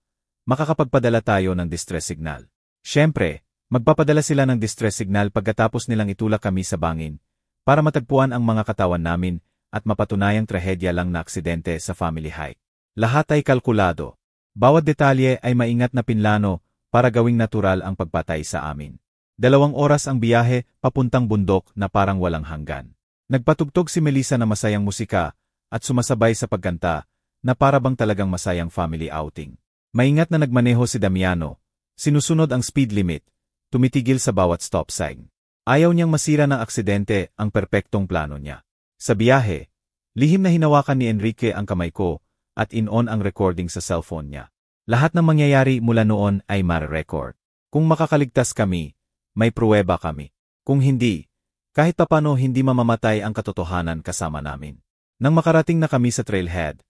makakapagpadala tayo ng distress signal. Siyempre, magpapadala sila ng distress signal pagkatapos nilang itulak kami sa bangin para matagpuan ang mga katawan namin at mapatunayang trahedya lang na aksidente sa family hike. Lahat ay kalkulado. Bawat detalye ay maingat na pinlano para gawing natural ang pagpatay sa amin. 2 oras ang biyahe papuntang bundok na parang walang hanggan. Nagpatugtog si Melissa na masayang musika at sumasabay sa pagkanta na parabang talagang masayang family outing. Maingat na nagmaneho si Damiano. Sinusunod ang speed limit, tumitigil sa bawat stop sign. Ayaw niyang masira ng aksidente ang perpektong plano niya. Sa biyahe, lihim na hinawakan ni Enrique ang kamay ko at in-on ang recording sa cellphone niya. Lahat ng mangyayari mula noon ay ma-record. Kung makakaligtas kami, may pruweba kami. Kung hindi, kahit papano hindi mamamatay ang katotohanan kasama namin. Nang makarating na kami sa trailhead,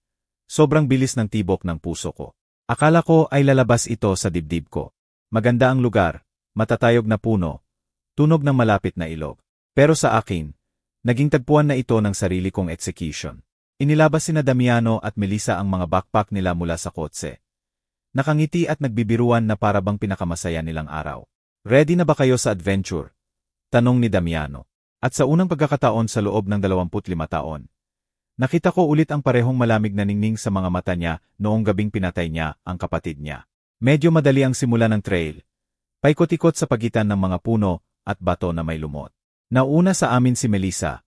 sobrang bilis ng tibok ng puso ko. Akala ko ay lalabas ito sa dibdib ko. Maganda ang lugar, matatayog na puno, tunog ng malapit na ilog. Pero sa akin, naging tagpuan na ito ng sarili kong execution. Inilabas sina Damiano at Melissa ang mga backpack nila mula sa kotse. Nakangiti at nagbibiruan na parabang pinakamasaya nilang araw. Ready na ba kayo sa adventure? Tanong ni Damiano. At sa unang pagkakataon sa loob ng 25 taon, nakita ko ulit ang parehong malamig na ningning sa mga mata niya noong gabing pinatay niya ang kapatid niya. Medyo madali ang simula ng trail. Paikot-ikot sa pagitan ng mga puno at bato na may lumot. Nauna sa amin si Melissa.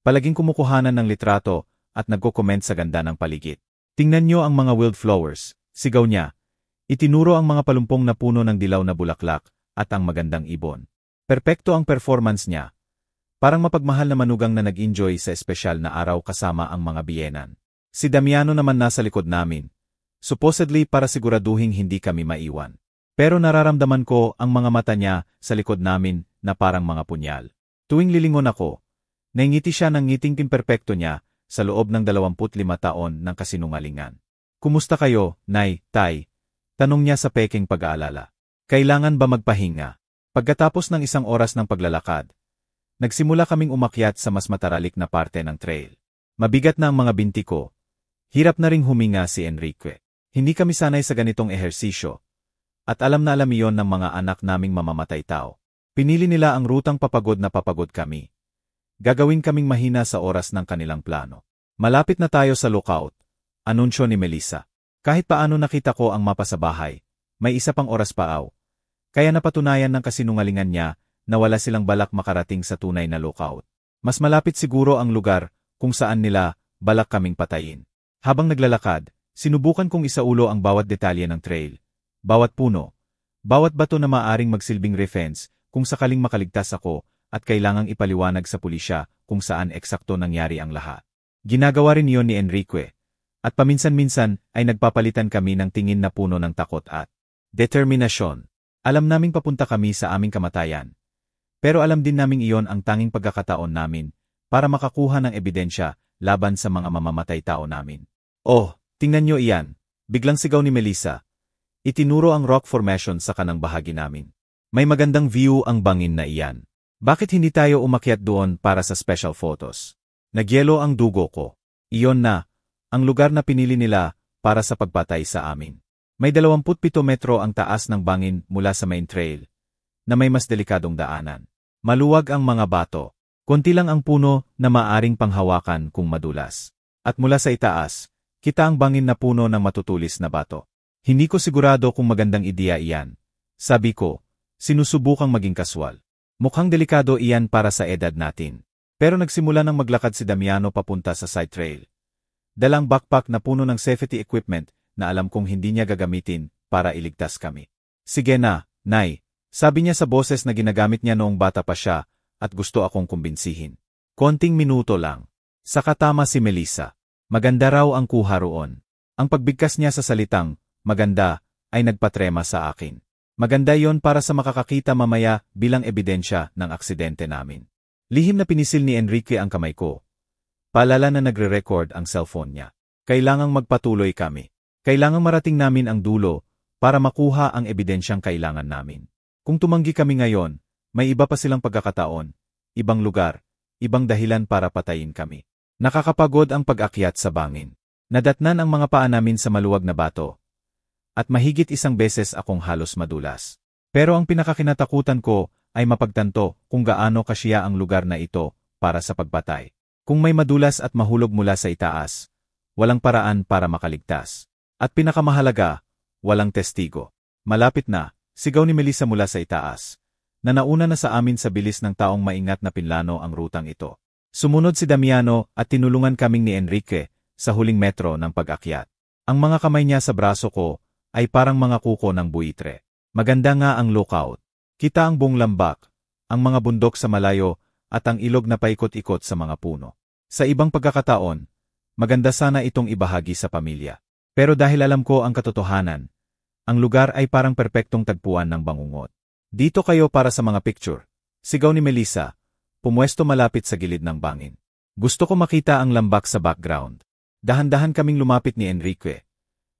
Palaging kumukuhanan ng litrato at nagko-comment sa ganda ng paligid. Tingnan niyo ang mga wildflowers, sigaw niya. Itinuro ang mga palumpong na puno ng dilaw na bulaklak at ang magandang ibon. Perpekto ang performance niya. Parang mapagmahal na manugang na nag-enjoy sa espesyal na araw kasama ang mga biyenan. Si Damiano naman nasa likod namin. Supposedly para siguraduhing hindi kami maiwan. Pero nararamdaman ko ang mga mata niya sa likod namin na parang mga punyal. Tuwing lilingon ako, naingiti siya ng ngiting pimperpekto niya sa loob ng 25 taon ng kasinungalingan. Kumusta kayo, Nay, Tay? Tanong niya sa peking pag-aalala. Kailangan ba magpahinga? Pagkatapos ng isang oras ng paglalakad, nagsimula kaming umakyat sa mas mataralik na parte ng trail. Mabigat na ang mga binti ko. Hirap na ring huminga si Enrique. Hindi kami sanay sa ganitong ehersisyo. At alam na alam iyon ng mga anak naming mamamatay tao. Pinili nila ang rutang papagod na papagod kami. Gagawin kaming mahina sa oras ng kanilang plano. Malapit na tayo sa lookout. Anunsyo ni Melissa. Kahit paano nakita ko ang mapa sa bahay, may isa pang oras pa aw. Kaya napatunayan ng kasinungalingan niya na wala silang balak makarating sa tunay na lookout. Mas malapit siguro ang lugar kung saan nila balak kaming patayin. Habang naglalakad, sinubukan kong isaulo ang bawat detalye ng trail. Bawat puno, bawat bato na maaring magsilbing defense kung sakaling makaligtas ako at kailangang ipaliwanag sa pulisya kung saan eksakto nangyari ang lahat. Ginagawa rin iyon ni Enrique. At paminsan-minsan ay nagpapalitan kami ng tingin na puno ng takot at determinasyon. Alam naming papunta kami sa aming kamatayan. Pero alam din naming iyon ang tanging pagkakataon namin para makakuha ng ebidensya laban sa mga mamamatay tao namin. Oh, tingnan nyo iyan. Biglang sigaw ni Melissa. Itinuro ang rock formation sa kanang bahagi namin. May magandang view ang bangin na iyan. Bakit hindi tayo umakyat doon para sa special photos? Nagyelo ang dugo ko. Iyon na, ang lugar na pinili nila para sa pagpatay sa amin. May 27 metro ang taas ng bangin mula sa main trail, na may mas delikadong daanan. Maluwag ang mga bato. Konti lang ang puno na maaring panghawakan kung madulas. At mula sa itaas, kita ang bangin na puno ng matutulis na bato. Hindi ko sigurado kung magandang ideya iyan. Sabi ko, sinusubukang maging kaswal. Mukhang delikado iyan para sa edad natin. Pero nagsimula nang maglakad si Damiano papunta sa side trail. Dalang backpack na puno ng safety equipment na alam kong hindi niya gagamitin para iligtas kami. Sige na, Nay, sabi niya sa boses na ginagamit niya noong bata pa siya at gusto akong kumbinsihin. Konting minuto lang. Saka tama si Melissa. Maganda raw ang kuha roon. Ang pagbigkas niya sa salitang, maganda, ay nagpatrema sa akin. Maganda yon para sa makakakita mamaya bilang ebidensya ng aksidente namin. Lihim na pinisil ni Enrique ang kamay ko. Paalala na nagre-record ang cellphone niya. Kailangang magpatuloy kami. Kailangang marating namin ang dulo para makuha ang ebidensyang kailangan namin. Kung tumanggi kami ngayon, may iba pa silang pagkakataon, ibang lugar, ibang dahilan para patayin kami. Nakakapagod ang pag-akyat sa bangin. Nadatnan ang mga paa namin sa maluwag na bato. At mahigit isang beses akong halos madulas. Pero ang pinakakinatakutan ko ay mapagtanto kung gaano kasya ang lugar na ito para sa pagpatay. Kung may madulas at mahulog mula sa itaas, walang paraan para makaligtas. At pinakamahalaga, walang testigo. Malapit na, sigaw ni Melissa mula sa itaas, na nauna na sa amin sa bilis ng taong maingat na pinlano ang rutang ito. Sumunod si Damiano at tinulungan kaming ni Enrique sa huling metro ng pag-akyat. Ang mga kamay niya sa braso ko ay parang mga kuko ng buitre. Maganda nga ang lookout. Kita ang buong lambak, ang mga bundok sa malayo at ang ilog na paikot-ikot sa mga puno. Sa ibang pagkakataon, maganda sana itong ibahagi sa pamilya. Pero dahil alam ko ang katotohanan, ang lugar ay parang perpektong tagpuan ng bangungot. Dito kayo para sa mga picture. Sigaw ni Melissa, pumwesto malapit sa gilid ng bangin. Gusto ko makita ang lambak sa background. Dahan-dahan kaming lumapit ni Enrique.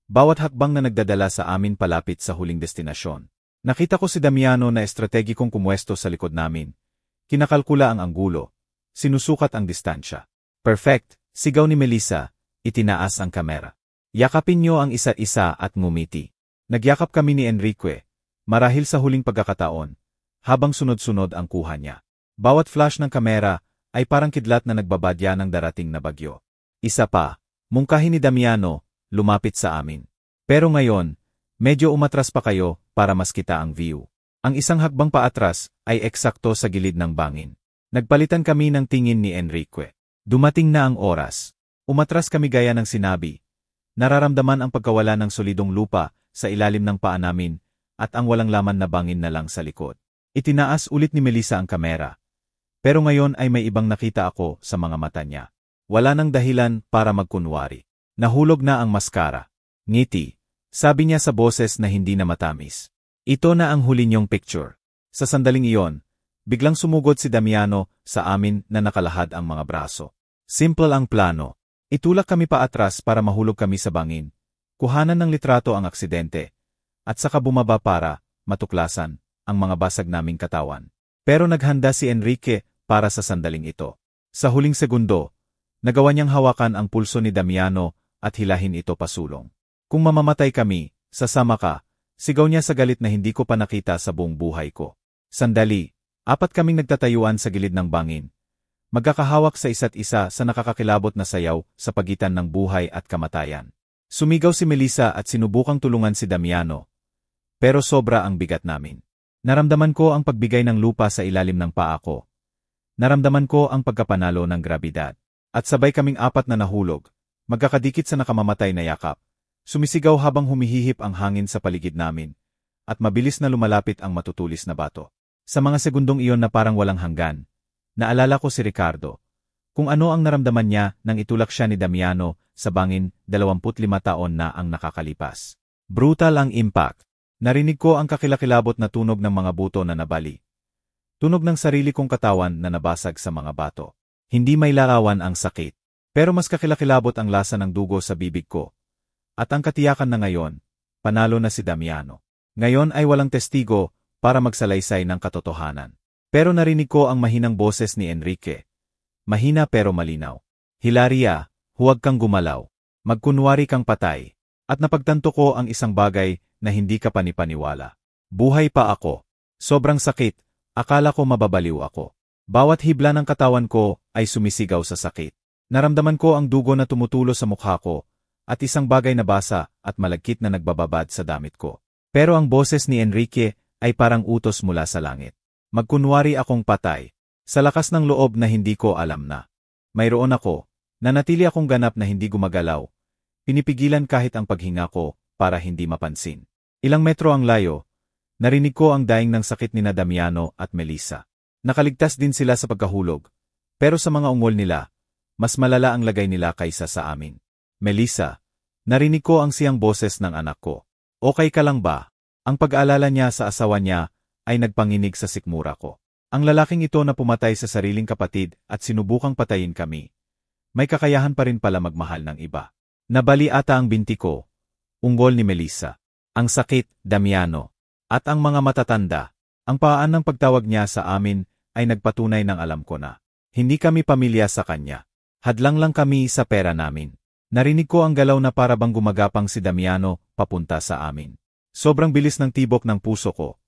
Bawat hakbang na nagdadala sa amin palapit sa huling destinasyon. Nakita ko si Damiano na estratehikong pumwesto sa likod namin. Kinakalkula ang anggulo. Sinusukat ang distansya. Perfect, sigaw ni Melissa, itinaas ang kamera. Yakapin niyo ang isa't isa at ngumiti. Nagyakap kami ni Enrique, marahil sa huling pagkakataon, habang sunod-sunod ang kuha niya. Bawat flash ng kamera ay parang kidlat na nagbabadya ng darating na bagyo. Isa pa, mungkahi ni Damiano, lumapit sa amin. Pero ngayon, medyo umatras pa kayo para mas kita ang view. Ang isang hakbang paatras ay eksakto sa gilid ng bangin. Nagpalitan kami ng tingin ni Enrique. Dumating na ang oras. Umatras kami gaya ng sinabi. Nararamdaman ang pagkawala ng solidong lupa sa ilalim ng paa namin at ang walang laman na bangin na lang sa likod. Itinaas ulit ni Melissa ang kamera. Pero ngayon ay may ibang nakita ako sa mga mata niya. Wala nang dahilan para magkunwari. Nahulog na ang maskara. Ngiti. Sabi niya sa boses na hindi na matamis. Ito na ang huli niyong picture. Sa sandaling iyon, biglang sumugod si Damiano sa amin na nakalahad ang mga braso. Simple ang plano. Itulak kami pa atras para mahulog kami sa bangin. Kuhanan ng litrato ang aksidente. At saka bumaba para matuklasan ang mga basag naming katawan. Pero naghanda si Enrique para sa sandaling ito. Sa huling segundo, nagawa niyang hawakan ang pulso ni Damiano at hilahin ito pasulong. Kung mamamatay kami, sasama ka, sigaw niya sa galit na hindi ko pa nakita sa buong buhay ko. Sandali, apat kaming nagtatayuan sa gilid ng bangin. Magkakahawak sa isa't isa sa nakakakilabot na sayaw sa pagitan ng buhay at kamatayan. Sumigaw si Melissa at sinubukang tulungan si Damiano. Pero sobra ang bigat namin. Naramdaman ko ang pagbigay ng lupa sa ilalim ng paa ko. Naramdaman ko ang pagkapanalo ng grabidad. At sabay kaming apat na nahulog, magkakadikit sa nakamamatay na yakap. Sumisigaw habang humihihip ang hangin sa paligid namin. At mabilis na lumalapit ang matutulis na bato. Sa mga segundong iyon na parang walang hanggan, naalala ko si Ricardo. Kung ano ang naramdaman niya nang itulak siya ni Damiano sa bangin, 25 taon na ang nakakalipas. Brutal ang impact. Narinig ko ang kakilakilabot na tunog ng mga buto na nabali. Tunog ng sarili kong katawan na nabasag sa mga bato. Hindi may larawan ang sakit. Pero mas kakilakilabot ang lasa ng dugo sa bibig ko. At ang katiyakan na ngayon, panalo na si Damiano. Ngayon ay walang testigo para magsalaysay ng katotohanan. Pero narinig ko ang mahinang boses ni Enrique. Mahina pero malinaw. Hilaria, huwag kang gumalaw. Magkunwari kang patay. At napagtanto ko ang isang bagay na hindi ka panipaniwala. Buhay pa ako. Sobrang sakit, akala ko mababaliw ako. Bawat hibla ng katawan ko ay sumisigaw sa sakit. Naramdaman ko ang dugo na tumutulo sa mukha ko, at isang bagay na basa at malagkit na nagbababad sa damit ko. Pero ang boses ni Enrique ay parang utos mula sa langit. Magkunwari akong patay. Sa lakas ng loob na hindi ko alam na. Mayroon ako, nanatili akong ganap na hindi gumagalaw. Pinipigilan kahit ang paghinga ko para hindi mapansin. Ilang metro ang layo, narinig ko ang daing ng sakit ni Damiano at Melissa. Nakaligtas din sila sa pagkahulog, pero sa mga ungol nila, mas malala ang lagay nila kaysa sa amin. Melissa, narinig ko ang siyang boses ng anak ko. Okay ka lang ba? Ang pag-aalala niya sa asawa niya ay nagpanginig sa sikmura ko. Ang lalaking ito na pumatay sa sariling kapatid at sinubukang patayin kami. May kakayahan pa rin pala magmahal ng iba. Nabali ata ang binti ko. Ungol ni Melissa. Ang sakit, Damiano. At ang mga matatanda. Ang paan ng pagtawag niya sa amin ay nagpatunay ng alam ko na. Hindi kami pamilya sa kanya. Hadlang lang kami sa pera namin. Narinig ko ang galaw na para bang gumagapang si Damiano papunta sa amin. Sobrang bilis ng tibok ng puso ko.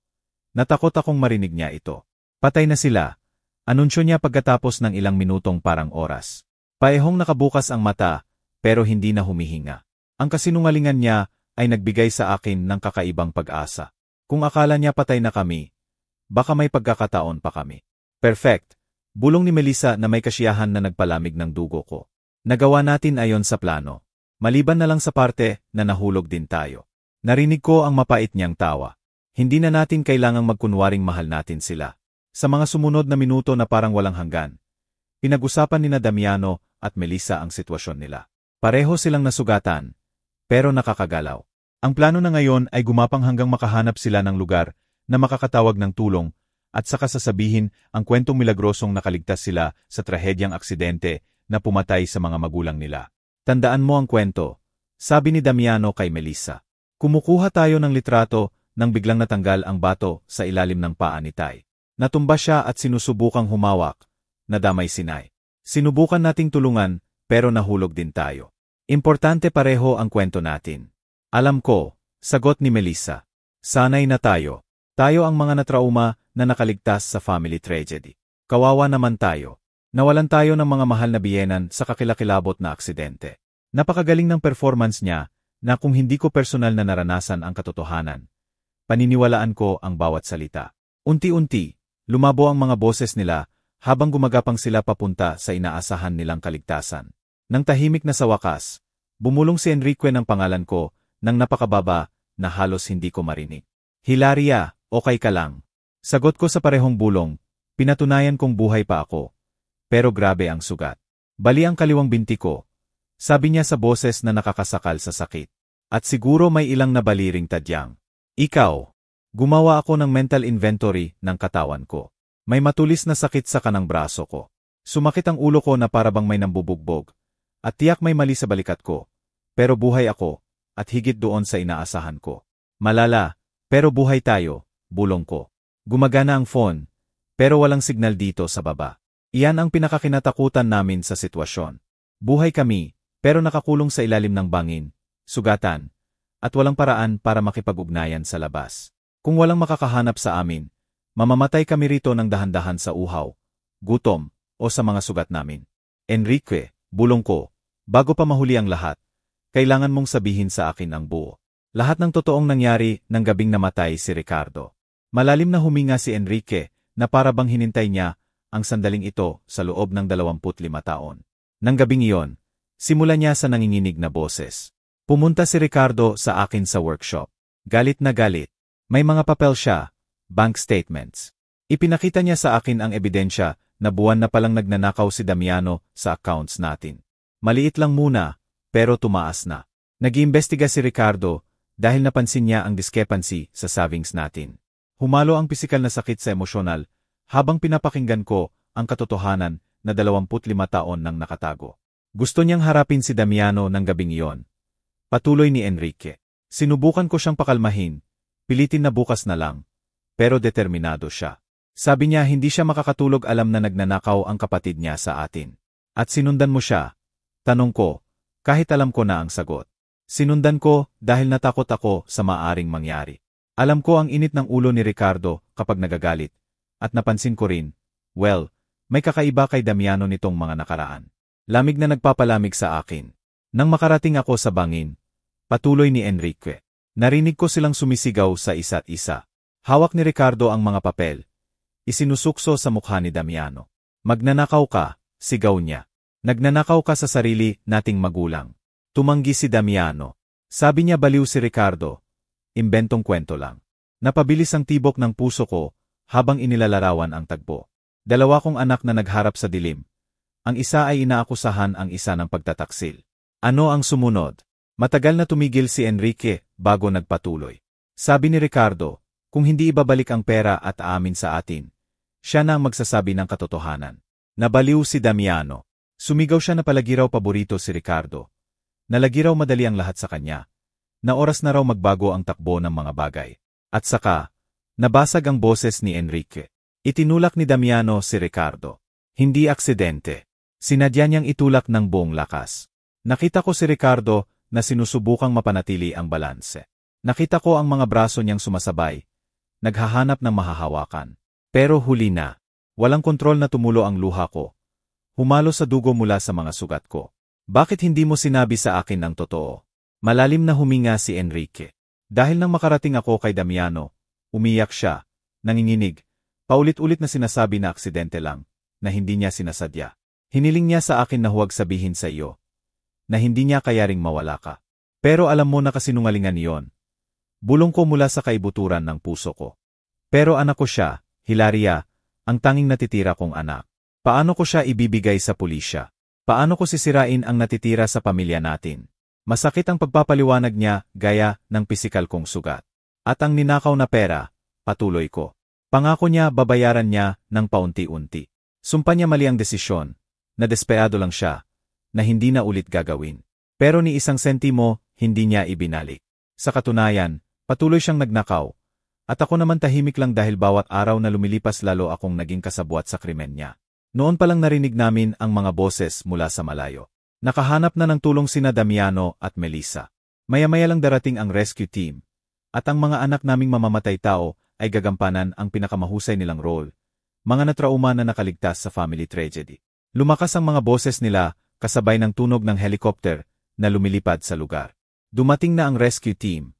Natakot akong marinig niya ito. Patay na sila. Anunsyo niya pagkatapos ng ilang minutong parang oras. Paehong nakabukas ang mata, pero hindi na humihinga. Ang kasinungalingan niya ay nagbigay sa akin ng kakaibang pag-asa. Kung akala niya patay na kami, baka may pagkakataon pa kami. Perfect. Bulong ni Melissa na may kasiyahan na nagpalamig ng dugo ko. Nagawa natin ayon sa plano. Maliban na lang sa parte na nahulog din tayo. Narinig ko ang mapait niyang tawa. Hindi na natin kailangang magkunwaring mahal natin sila. Sa mga sumunod na minuto na parang walang hanggan, pinag-usapan ni Damiano at Melissa ang sitwasyon nila. Pareho silang nasugatan, pero nakakagalaw. Ang plano na ngayon ay gumapang hanggang makahanap sila ng lugar na makakatawag ng tulong at saka sasabihin ang kwentong milagrosong nakaligtas sila sa trahedyang aksidente na pumatay sa mga magulang nila. Tandaan mo ang kwento, sabi ni Damiano kay Melissa. Kumukuha tayo ng litrato nang biglang natanggal ang bato sa ilalim ng paa ni Tay. Natumba siya at sinusubukang humawak, nadamay si Nay. Sinubukan nating tulungan pero nahulog din tayo. Importante pareho ang kwento natin. Alam ko, sagot ni Melissa. Sanay na tayo. Tayo ang mga natrauma na nakaligtas sa family tragedy. Kawawa naman tayo. Nawalan tayo ng mga mahal na biyenan sa kakilakilabot na aksidente. Napakagaling ng performance niya na kung hindi ko personal na naranasan ang katotohanan, paniniwalaan ko ang bawat salita. Unti-unti, lumabo ang mga boses nila habang gumagapang sila papunta sa inaasahan nilang kaligtasan. Nang tahimik na sa wakas, bumulong si Enrique ng pangalan ko nang napakababa na halos hindi ko marinig. Hilaria, okay ka lang. Sagot ko sa parehong bulong, pinatunayan kong buhay pa ako. Pero grabe ang sugat. Bali ang kaliwang binti ko. Sabi niya sa boses na nakakasakal sa sakit. At siguro may ilang nabaliring tadyang. Ikaw. Gumawa ako ng mental inventory ng katawan ko. May matulis na sakit sa kanang braso ko. Sumakit ang ulo ko na parabang may nambubugbog. At tiyak may mali sa balikat ko. Pero buhay ako, at higit doon sa inaasahan ko. Malala, pero buhay tayo, bulong ko. Gumagana ang phone, pero walang signal dito sa baba. Iyan ang pinakakinatakutan namin sa sitwasyon. Buhay kami, pero nakakulong sa ilalim ng bangin, sugatan, at walang paraan para makipag-ugnayan sa labas. Kung walang makakahanap sa amin, mamamatay kami rito ng dahan-dahan sa uhaw, gutom, o sa mga sugat namin. Enrique, bulong ko, bago pa mahuli ang lahat, kailangan mong sabihin sa akin ang buo. Lahat ng totoong nangyari ng gabing namatay si Ricardo. Malalim na huminga si Enrique na parabang hinintay niya ang sandaling ito sa loob ng 25 taon. Nang gabing iyon, simula niya sa nanginginig na boses. Pumunta si Ricardo sa akin sa workshop. Galit na galit. May mga papel siya, bank statements. Ipinakita niya sa akin ang ebidensya na buwan na palang nagnanakaw si Damiano sa accounts natin. Maliit lang muna, pero tumaas na. Nag-iimbestiga si Ricardo dahil napansin niya ang discrepancy sa savings natin. Humalo ang pisikal na sakit sa emosyonal habang pinapakinggan ko ang katotohanan na 25 taon nang nakatago. Gusto niyang harapin si Damiano ng gabing iyon. Patuloy ni Enrique. Sinubukan ko siyang pakalmahin, pilitin na bukas na lang, pero determinado siya. Sabi niya hindi siya makakatulog alam na nagnanakaw ang kapatid niya sa atin. At sinundan mo siya? Tanong ko. Kahit alam ko na ang sagot. Sinundan ko dahil natakot ako sa maaring mangyari. Alam ko ang init ng ulo ni Ricardo kapag nagagalit. At napansin ko rin, well, may kakaiba kay Damiano nitong mga nakaraan. Lamig na nagpapalamig sa akin. Nang makarating ako sa bangin, patuloy ni Enrique. Narinig ko silang sumisigaw sa isa't isa. Hawak ni Ricardo ang mga papel. Isinusukso sa mukha ni Damiano. Magnanakaw ka, sigaw niya. Nagnanakaw ka sa sarili nating magulang. Tumanggi si Damiano. Sabi niya baliw si Ricardo. Imbentong kwento lang. Napabilis ang tibok ng puso ko habang inilalarawan ang tagpo. 2 kong anak na nagharap sa dilim. Ang isa ay inaakusahan ang isa ng pagtataksil. Ano ang sumunod? Matagal na tumigil si Enrique bago nagpatuloy. Sabi ni Ricardo, kung hindi ibabalik ang pera at aamin sa atin, siya na ang magsasabi ng katotohanan. Nabaliw si Damiano. Sumigaw siya na palagi raw paborito si Ricardo. Nalagi raw madali ang lahat sa kanya. Na oras na raw magbago ang takbo ng mga bagay. At saka, nabasag ang boses ni Enrique. Itinulak ni Damiano si Ricardo. Hindi aksidente. Sinadya niyang itulak ng buong lakas. Nakita ko si Ricardo na sinusubukang mapanatili ang balanse. Nakita ko ang mga braso niyang sumasabay. Naghahanap ng mahahawakan. Pero huli na. Walang kontrol na tumulo ang luha ko. Humalo sa dugo mula sa mga sugat ko. Bakit hindi mo sinabi sa akin ang totoo? Malalim na huminga si Enrique. Dahil nang makarating ako kay Damiano, umiyak siya, nanginginig, paulit-ulit na sinasabi na aksidente lang, na hindi niya sinasadya. Hiniling niya sa akin na huwag sabihin sa iyo, na hindi niya kayaring mawala ka. Pero alam mo na kasinungalingan iyon. Bulong ko mula sa kaibuturan ng puso ko. Pero anak ko siya, Hilaria, ang tanging natitira kong anak. Paano ko siya ibibigay sa pulisya? Paano ko sisirain ang natitira sa pamilya natin? Masakit ang pagpapaliwanag niya gaya ng pisikal kong sugat. At ang ninakaw na pera, patuloy ko. Pangako niya babayaran niya ng paunti-unti. Sumpa niya mali ang desisyon, na desperado lang siya, na hindi na ulit gagawin. Pero ni isang sentimo, hindi niya ibinalik. Sa katunayan, patuloy siyang nagnakaw. At ako naman tahimik lang dahil bawat araw na lumilipas lalo akong naging kasabwat sa krimen niya. Noon palang narinig namin ang mga boses mula sa malayo. Nakahanap na ng tulong sina Damiano at Melissa. Maya-maya lang darating ang rescue team. At ang mga anak naming mamamatay tao ay gagampanan ang pinakamahusay nilang role. Mga natrauma na nakaligtas sa family tragedy. Lumakas ang mga boses nila kasabay ng tunog ng helicopter na lumilipad sa lugar. Dumating na ang rescue team.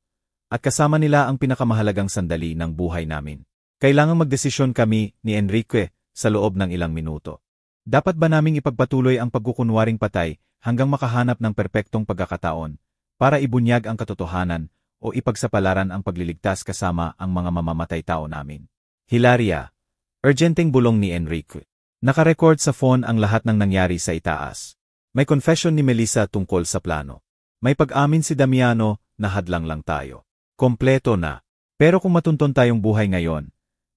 At kasama nila ang pinakamahalagang sandali ng buhay namin. Kailangang magdesisyon kami ni Enrique sa loob ng ilang minuto. Dapat ba naming ipagpatuloy ang pagkukunwaring patay hanggang makahanap ng perpektong pagkakataon para ibunyag ang katotohanan o ipagsapalaran ang pagliligtas kasama ang mga mamamatay tao namin? Hilaria, urgenteng bulong ni Enrique. Nakarecord sa phone ang lahat ng nangyari sa itaas. May confession ni Melissa tungkol sa plano. May pag-amin si Damiano na hadlang lang tayo. Kompleto na. Pero kung matunton tayong buhay ngayon,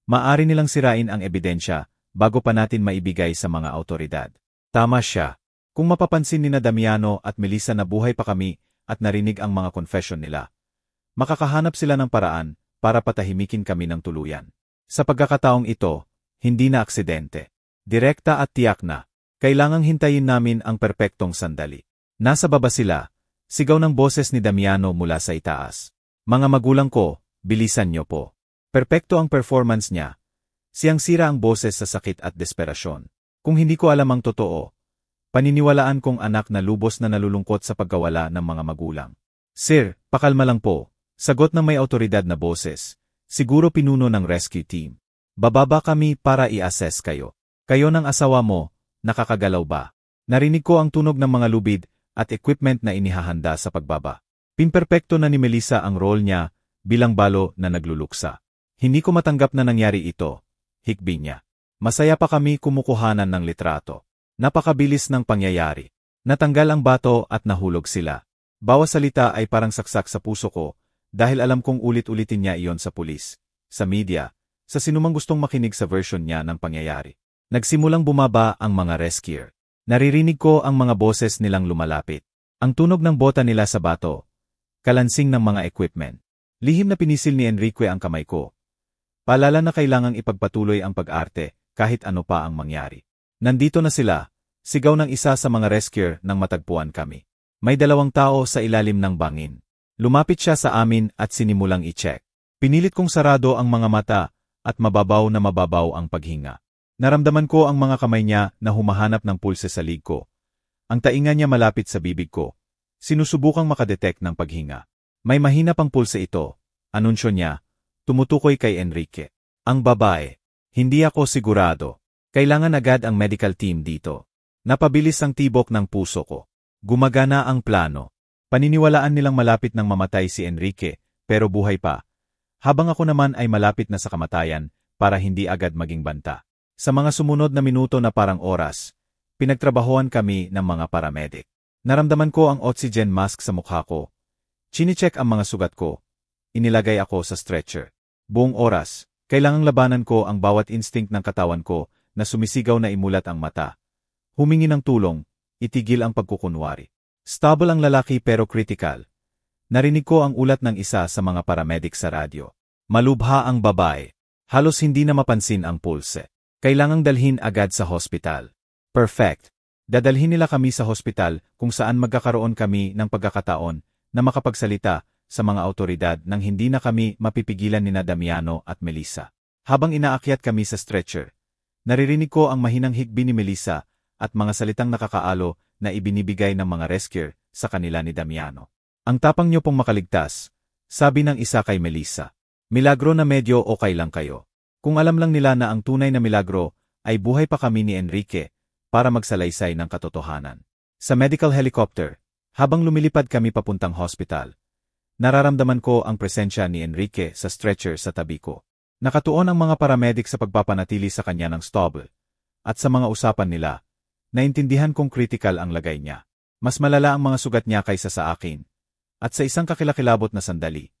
maaari nilang sirain ang ebidensya bago pa natin maibigay sa mga awtoridad. Tama siya. Kung mapapansin ni na Damiano at Melissa na buhay pa kami at narinig ang mga confession nila, makakahanap sila ng paraan para patahimikin kami ng tuluyan. Sa pagkakataong ito, hindi na aksidente. Direkta at tiyak na. Kailangang hintayin namin ang perpektong sandali. Nasa baba sila, sigaw ng boses ni Damiano mula sa itaas. Mga magulang ko, bilisan niyo po. Perpekto ang performance niya. Siyang sira ang boses sa sakit at desperasyon. Kung hindi ko alam ang totoo, paniniwalaan kong anak na lubos na nalulungkot sa pagkawala ng mga magulang. Sir, pakalma lang po. Sagot ng may awtoridad na boses. Siguro pinuno ng rescue team. Bababa kami para i-assess kayo. Kayo ng asawa mo, nakakagalaw ba? Narinig ko ang tunog ng mga lubid at equipment na inihahanda sa pagbaba. Pimperpekto na ni Melissa ang role niya bilang balo na nagluluksa. Hindi ko matanggap na nangyari ito, hikbi niya. Masaya pa kami kumukuhanan ng litrato. Napakabilis ng pangyayari. Natanggal ang bato at nahulog sila. Bawat salita ay parang saksak sa puso ko dahil alam kong ulit-ulitin niya iyon sa pulis, sa media, sa sinumang gustong makinig sa version niya ng pangyayari. Nagsimulang bumaba ang mga rescuer. Naririnig ko ang mga boses nilang lumalapit. Ang tunog ng bota nila sa bato. Kalansing ng mga equipment. Lihim na pinisil ni Enrique ang kamay ko. Paalala na kailangang ipagpatuloy ang pag-arte kahit ano pa ang mangyari. Nandito na sila, sigaw ng isa sa mga rescuer nang matagpuan kami. May 2 tao sa ilalim ng bangin. Lumapit siya sa amin at sinimulang i-check. Pinilit kong sarado ang mga mata at mababaw ang paghinga. Naramdaman ko ang mga kamay niya na humahanap ng pulse sa lig ko. Ang tainga niya malapit sa bibig ko. Sinusubukang makadetect ng paghinga. May mahina pang pulse ito. Anunsyo niya, tumutukoy kay Enrique. Ang babae. Hindi ako sigurado. Kailangan agad ang medical team dito. Napabilis ang tibok ng puso ko. Gumagana ang plano. Paniniwalaan nilang malapit nang mamatay si Enrique, pero buhay pa. Habang ako naman ay malapit na sa kamatayan para hindi agad maging banta. Sa mga sumunod na minuto na parang oras, pinagtrabahoan kami ng mga paramedic. Naramdaman ko ang oxygen mask sa mukha ko. Chinicheck ang mga sugat ko. Inilagay ako sa stretcher. Buong oras, kailangang labanan ko ang bawat instinct ng katawan ko na sumisigaw na imulat ang mata. Humingi ng tulong, itigil ang pagkukunwari. Stable ang lalaki pero critical. Narinig ko ang ulat ng isa sa mga paramedic sa radyo. Malubha ang babae. Halos hindi na mapansin ang pulse. Kailangang dalhin agad sa hospital. Perfect. Dadalhin nila kami sa hospital kung saan magkakaroon kami ng pagkakataon na makapagsalita sa mga awtoridad nang hindi na kami mapipigilan ni Damiano at Melissa. Habang inaakyat kami sa stretcher, naririnig ko ang mahinang hikbi ni Melissa at mga salitang nakakaalo na ibinibigay ng mga rescuer sa kanila ni Damiano. Ang tapang niyo pong makaligtas, sabi ng isa kay Melissa. Milagro na medyo okay lang kayo. Kung alam lang nila na ang tunay na milagro ay buhay pa kami ni Enrique para magsalaysay ng katotohanan. Sa medical helicopter, habang lumilipad kami papuntang hospital, nararamdaman ko ang presensya ni Enrique sa stretcher sa tabi ko. Nakatuon ang mga paramedic sa pagpapanatili sa kanya ng stable. At sa mga usapan nila, naintindihan kong critical ang lagay niya. Mas malala ang mga sugat niya kaysa sa akin. At sa isang kakilakilabot na sandali,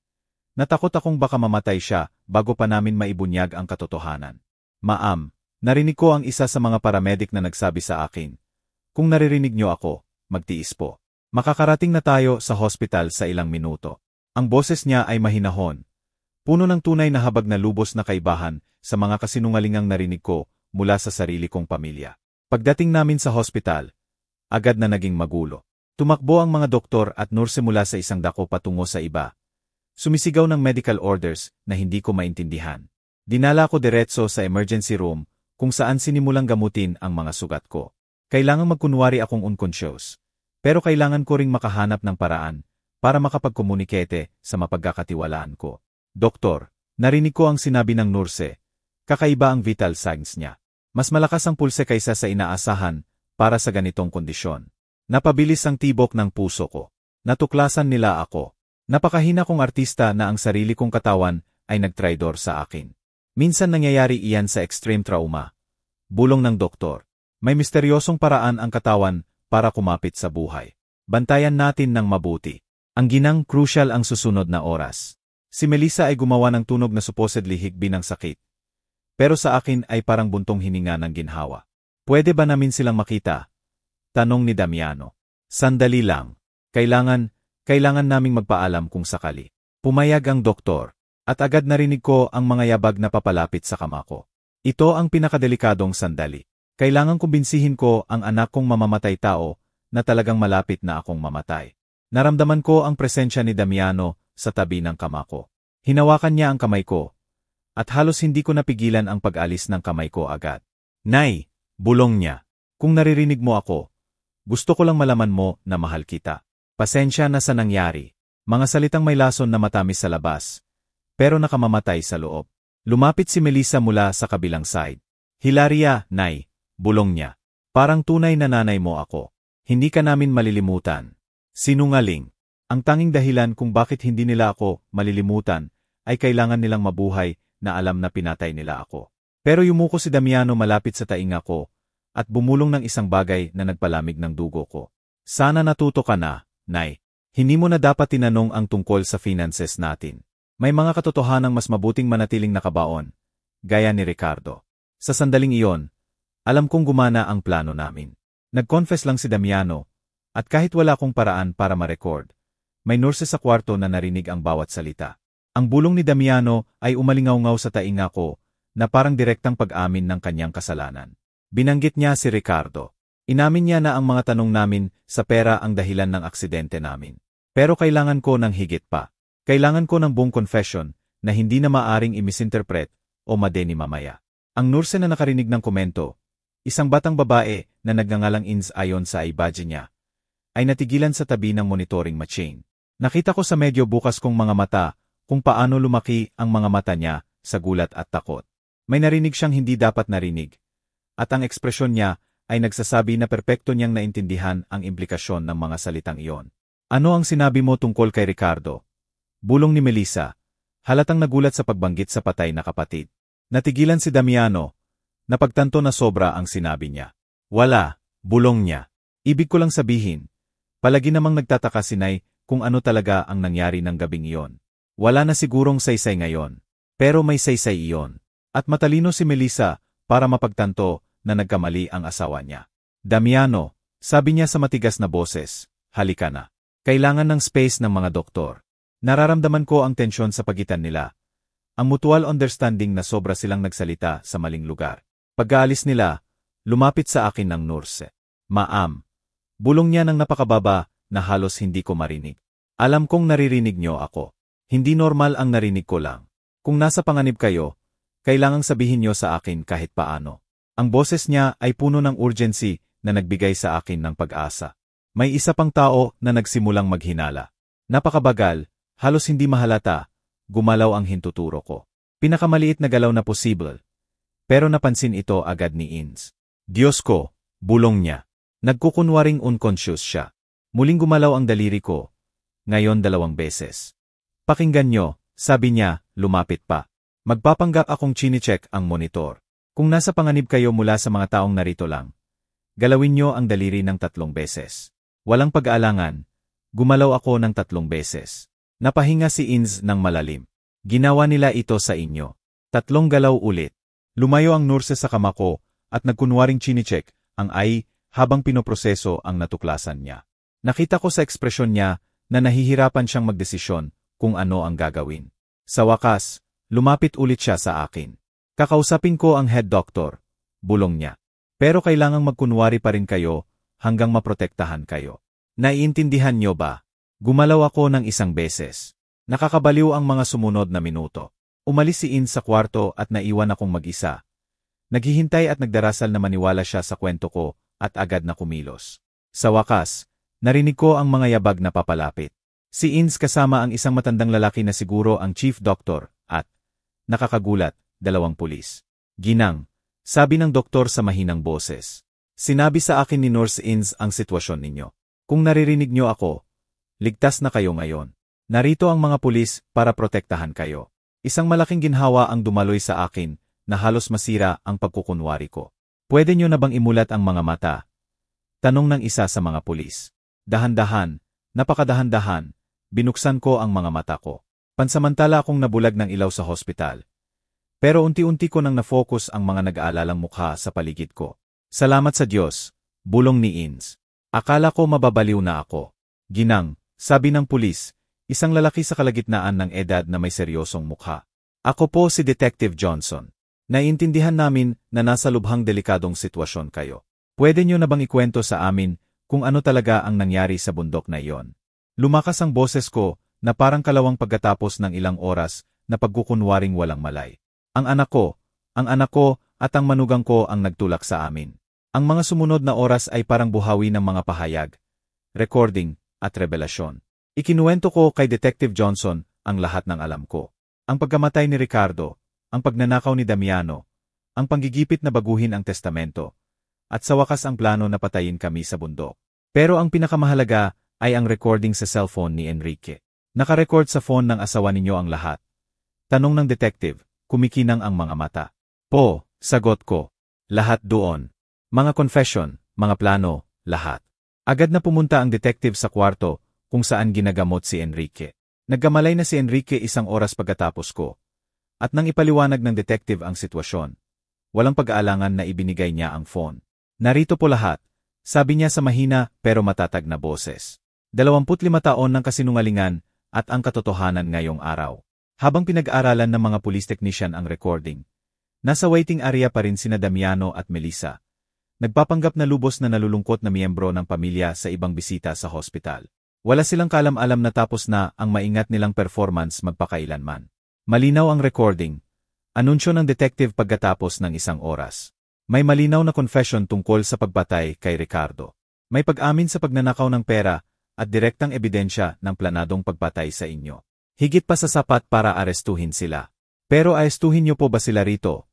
natakot akong baka mamatay siya bago pa namin maibunyag ang katotohanan. Ma'am, narinig ko ang isa sa mga paramedic na nagsabi sa akin, kung naririnig niyo ako, magtiis po. Makakarating na tayo sa hospital sa ilang minuto. Ang boses niya ay mahinahon. Puno ng tunay na habag na lubos na kaibahan sa mga kasinungalingang narinig ko mula sa sarili kong pamilya. Pagdating namin sa hospital, agad na naging magulo. Tumakbo ang mga doktor at nurse mula sa isang dako patungo sa iba. Sumisigaw ng medical orders na hindi ko maintindihan. Dinala ko diretso sa emergency room kung saan sinimulang gamutin ang mga sugat ko. Kailangang magkunwari akong unconscious. Pero kailangan ko ring makahanap ng paraan para makapagkomunikete sa mapagkakatiwalaan ko. Doktor, narinig ko ang sinabi ng nurse. Kakaiba ang vital signs niya. Mas malakas ang pulse kaysa sa inaasahan para sa ganitong kondisyon. Napabilis ang tibok ng puso ko. Natuklasan nila ako. Napakahina kong artista na ang sarili kong katawan ay nagtraidor sa akin. Minsan nangyayari iyan sa extreme trauma. Bulong ng doktor. May misteryosong paraan ang katawan para kumapit sa buhay. Bantayan natin ng mabuti. Ang ginang crucial ang susunod na oras. Si Melissa ay gumawa ng tunog na supposedly higbi ng sakit. Pero sa akin ay parang buntong hininga ng ginhawa. Pwede ba namin silang makita? Tanong ni Damiano. Sandali lang. Kailangan naming magpaalam kung sakali. Pumayag ang doktor. At agad narinig ko ang mga yabag na papalapit sa kama ko. Ito ang pinakadelikadong sandali. Kailangan kumbinsihin ko ang anak kong mamamatay tao na talagang malapit na akong mamatay. Naramdaman ko ang presensya ni Damiano sa tabi ng kama ko. Hinawakan niya ang kamay ko. At halos hindi ko napigilan ang pag-alis ng kamay ko agad. Nay, bulong niya. Kung naririnig mo ako, gusto ko lang malaman mo na mahal kita. Pasensya na sa nangyari. Mga salitang may lason na matamis sa labas, pero nakamamatay sa loob. Lumapit si Melissa mula sa kabilang side. Hilaria, Nay, bulong niya. Parang tunay na nanay mo ako. Hindi ka namin malilimutan. Sinungaling. Ang tanging dahilan kung bakit hindi nila ako malilimutan ay kailangan nilang mabuhay na alam na pinatay nila ako. Pero yumuko si Damiano malapit sa tainga ko at bumulong ng isang bagay na nagpalamig ng dugo ko. Sana natuto ka na, Nay. Hindi mo na dapat tinanong ang tungkol sa finances natin. May mga katotohanang mas mabuting manatiling nakabaon, gaya ni Ricardo. Sa sandaling iyon, alam kong gumana ang plano namin. Nag-confess lang si Damiano, at kahit wala akong paraan para ma-record, may nurse sa kwarto na narinig ang bawat salita. Ang bulong ni Damiano ay umalingaw-ngaw sa tainga ko na parang direktang pag-amin ng kanyang kasalanan. Binanggit niya si Ricardo. Inamin niya na ang mga tanong namin sa pera ang dahilan ng aksidente namin. Pero kailangan ko ng higit pa. Kailangan ko ng buong confession na hindi na maaring imisinterpret o madeni mamaya. Ang nurse na nakarinig ng komento, isang batang babae na nagngangalang Ins ayon sa ibaje niya, ay natigilan sa tabi ng monitoring machine. Nakita ko sa medyo bukas kong mga mata kung paano lumaki ang mga mata niya sa gulat at takot. May narinig siyang hindi dapat narinig, at ang ekspresyon niya ay nagsasabi na perpekto niyang naintindihan ang implikasyon ng mga salitang iyon. Ano ang sinabi mo tungkol kay Ricardo? Bulong ni Melissa, halatang nagulat sa pagbanggit sa patay na kapatid. Natigilan si Damiano, napagtanto na sobra ang sinabi niya. Wala, bulong niya. Ibig ko lang sabihin, palagi namang nagtataka si Nay kung ano talaga ang nangyari ng gabing iyon. Wala na sigurong saysay ngayon, pero may saysay iyon. At matalino si Melissa para mapagtanto na nagkamali ang asawa niya. Damiano, sabi niya sa matigas na boses, halika na. Kailangan ng space ng mga doktor. Nararamdaman ko ang tensyon sa pagitan nila. Ang mutual understanding na sobra silang nagsalita sa maling lugar. Pag-aalis nila, lumapit sa akin ng nurse. Ma'am. Bulong niya ng napakababa na halos hindi ko marinig. Alam kong naririnig niyo ako. Hindi normal ang narinig ko lang. Kung nasa panganib kayo, kailangang sabihin niyo sa akin kahit paano. Ang boses niya ay puno ng urgency na nagbigay sa akin ng pag-asa. May isa pang tao na nagsimulang maghinala. Napakabagal, halos hindi mahalata, gumalaw ang hintuturo ko. Pinakamaliit na galaw na posible. Pero napansin ito agad ni Ins. Diyos ko, bulong niya. Nagkukunwaring unconscious siya. Muling gumalaw ang daliri ko. Ngayon 2 beses. Pakinggan niyo, sabi niya, lumapit pa. Magpapanggap akong chine-check ang monitor. Kung nasa panganib kayo mula sa mga taong narito lang, galawin niyo ang daliri ng 3 beses. Walang pag-aalangan, gumalaw ako ng 3 beses. Napahinga si Ins ng malalim. Ginawa nila ito sa inyo. 3 galaw ulit. Lumayo ang nurse sa kama ko at nagkunwaring chine-check ang habang pinoproseso ang natuklasan niya. Nakita ko sa ekspresyon niya na nahihirapan siyang magdesisyon kung ano ang gagawin. Sa wakas, lumapit ulit siya sa akin. Kakausapin ko ang head doctor, bulong niya. Pero kailangang magkunwari pa rin kayo hanggang maprotektahan kayo. Naiintindihan niyo ba? Gumalaw ako ng 1 beses. Nakakabaliw ang mga sumunod na minuto. Umalis si Ins sa kwarto at naiwan akong mag-isa. Naghihintay at nagdarasal na maniwala siya sa kwento ko at agad na kumilos. Sa wakas, narinig ko ang mga yabag na papalapit. Si Ins kasama ang isang matandang lalaki na siguro ang chief doctor at, nakakagulat, 2 pulis. Ginang, sabi ng doktor sa mahinang boses. Sinabi sa akin ni Nurse Ins ang sitwasyon ninyo. Kung naririnig niyo ako, ligtas na kayo ngayon. Narito ang mga pulis para protektahan kayo. Isang malaking ginhawa ang dumaloy sa akin na halos masira ang pagkukunwari ko. Pwede niyo na bang imulat ang mga mata? Tanong ng isa sa mga pulis. Dahan-dahan, napakadahan-dahan, binuksan ko ang mga mata ko. Pansamantala akong nabulag ng ilaw sa hospital. Pero unti-unti ko nang na-focus ang mga nag-aalalang mukha sa paligid ko. Salamat sa Diyos, bulong ni Ins. Akala ko mababaliw na ako. Ginang, sabi ng pulis, isang lalaki sa kalagitnaan ng edad na may seryosong mukha. Ako po si Detective Johnson. Naiintindihan namin na nasa lubhang delikadong sitwasyon kayo. Pwede nyo na bang ikwento sa amin kung ano talaga ang nangyari sa bundok na iyon? Lumakas ang boses ko na parang kalawang pagkatapos ng ilang oras na pagkukunwaring walang malay. Ang anak ko at ang manugang ko ang nagtulak sa amin. Ang mga sumunod na oras ay parang buhawi ng mga pahayag, recording at revelasyon. Ikinuwento ko kay Detective Johnson ang lahat ng alam ko. Ang pagkamatay ni Ricardo, ang pagnanakaw ni Damiano, ang panggigipit na baguhin ang testamento, at sa wakas ang plano na patayin kami sa bundok. Pero ang pinakamahalaga ay ang recording sa cellphone ni Enrique. Nakarecord sa phone ng asawa ninyo ang lahat. Tanong ng detective, kumikinang ang mga mata. Po, sagot ko. Lahat doon. Mga confession, mga plano, lahat. Agad na pumunta ang detective sa kwarto kung saan ginagamot si Enrique. Nagkamalay na si Enrique isang oras pagkatapos ko. At nang ipaliwanag ng detective ang sitwasyon, walang pag-aalangan na ibinigay niya ang phone. Narito po lahat, sabi niya sa mahina pero matatag na boses. 25 taon ng kasinungalingan at ang katotohanan ngayong araw. Habang pinag-aaralan ng mga police technician ang recording, nasa waiting area pa rin sina Damiano at Melissa. Nagpapanggap na lubos na nalulungkot na miyembro ng pamilya sa ibang bisita sa hospital. Wala silang kaalam-alam na tapos na ang maingat nilang performance magpakailanman. Malinaw ang recording. Anunsyo ng detective pagkatapos ng isang oras. May malinaw na confession tungkol sa pagpatay kay Ricardo. May pag-amin sa pagnanakaw ng pera at direktang ebidensya ng planadong pagpatay sa inyo. Higit pa sa sapat para arestuhin sila. Pero arestuhin niyo po ba sila rito?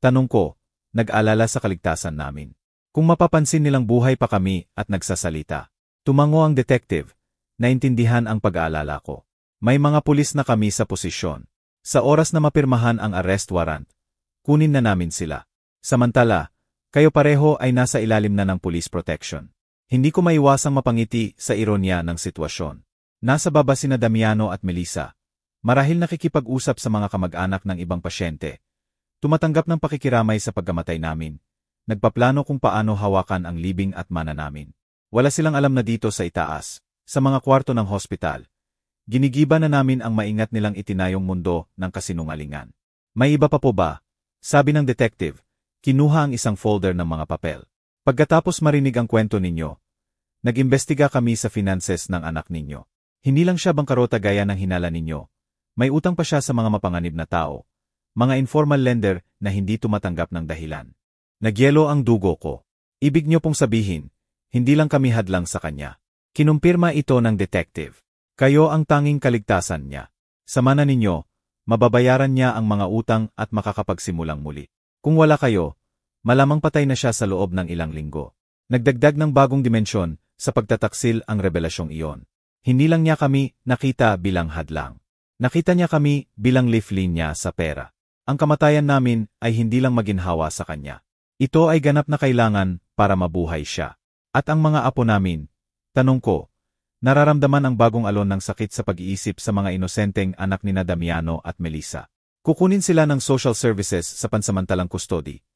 Tanong ko, nag-alala sa kaligtasan namin. Kung mapapansin nilang buhay pa kami at nagsasalita. Tumango ang detective, naintindihan ang pag-aalala ko. May mga pulis na kami sa posisyon. Sa oras na mapirmahan ang arrest warrant, kunin na namin sila. Samantala, kayo pareho ay nasa ilalim na ng police protection. Hindi ko maiwasang mapangiti sa ironya ng sitwasyon. Nasa baba sina Damiano at Melissa. Marahil nakikipag-usap sa mga kamag-anak ng ibang pasyente. Tumatanggap ng pakikiramay sa pagkamatay namin. Nagpaplano kung paano hawakan ang libing at mana namin. Wala silang alam na dito sa itaas, sa mga kwarto ng hospital. Ginigiba na namin ang maingat nilang itinayong mundo ng kasinungalingan. May iba pa po ba? Sabi ng detective, kinuha ang isang folder ng mga papel. Pagkatapos marinig ang kwento ninyo, nag-imbestiga kami sa finances ng anak ninyo. Hindi lang siya bangkarota gaya ng hinala ninyo. May utang pa siya sa mga mapanganib na tao, mga informal lender na hindi tumatanggap ng dahilan. Nagyelo ang dugo ko. Ibig niyo pong sabihin, hindi lang kami hadlang sa kanya. Kinumpirma ito ng detective. Kayo ang tanging kaligtasan niya. Sa mana ninyo, mababayaran niya ang mga utang at makakapagsimulang muli. Kung wala kayo, malamang patay na siya sa loob ng ilang linggo. Nagdagdag ng bagong dimensyon sa pagtataksil ang revelasyong iyon. Hindi lang niya kami nakita bilang hadlang. Nakita niya kami bilang lifeline niya sa pera. Ang kamatayan namin ay hindi lang maginhawa sa kanya. Ito ay ganap na kailangan para mabuhay siya. At ang mga apo namin, tanong ko, nararamdaman ang bagong alon ng sakit sa pag-iisip sa mga inosenteng anak ni Damiano at Melissa. Kukunin sila ng social services sa pansamantalang custody.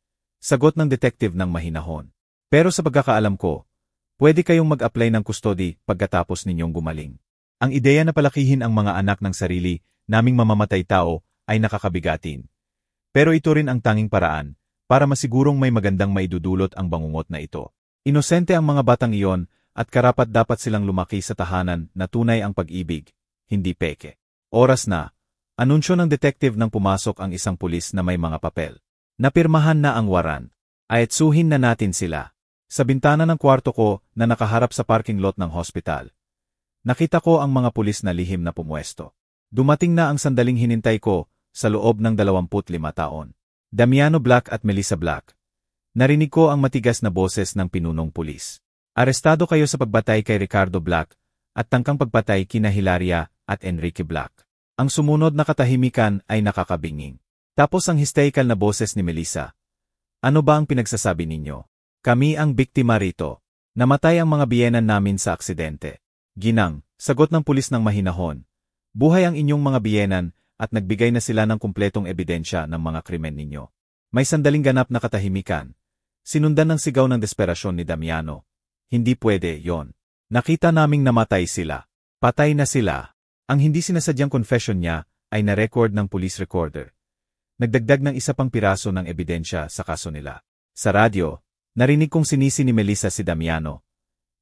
Sagot ng detective ng mahinahon. Pero sa pagkakaalam ko, pwede kayong mag-apply ng custody pagkatapos ninyong gumaling. Ang ideya na palakihin ang mga anak ng sarili naming mamamatay tao ay nakakabigatin. Pero ito rin ang tanging paraan para masigurong may magandang maidudulot ang bangungot na ito. Inosente ang mga batang iyon at karapat-dapat silang lumaki sa tahanan na tunay ang pag-ibig, hindi peke. Oras na, anunsyo ng detective nang pumasok ang isang pulis na may mga papel. Napirmahan na ang warrant. Aetsuhin na natin sila. Sa bintana ng kwarto ko na nakaharap sa parking lot ng hospital. Nakita ko ang mga pulis na lihim na pumwesto. Dumating na ang sandaling hinintay ko sa loob ng 25 taon. Damiano Black at Melissa Black. Narinig ko ang matigas na boses ng pinunong pulis. Arestado kayo sa pagbatay kay Ricardo Black at tangkang pagpatay kina Hilaria at Enrique Black. Ang sumunod na katahimikan ay nakakabinging. Tapos ang hysterical na boses ni Melissa. Ano ba ang pinagsasabi ninyo? Kami ang biktima rito. Namatay ang mga biyenan namin sa aksidente. Ginang, sagot ng pulis ng mahinahon. Buhay ang inyong mga biyenan at nagbigay na sila ng kumpletong ebidensya ng mga krimen ninyo. May sandaling ganap na katahimikan. Sinundan ng sigaw ng desperasyon ni Damiano. Hindi pwede yon. Nakita naming namatay sila. Patay na sila. Ang hindi sinasadyang confession niya ay na-record ng police recorder. Nagdagdag ng isa pang piraso ng ebidensya sa kaso nila. Sa radyo, narinig kong sinisi ni Melissa si Damiano.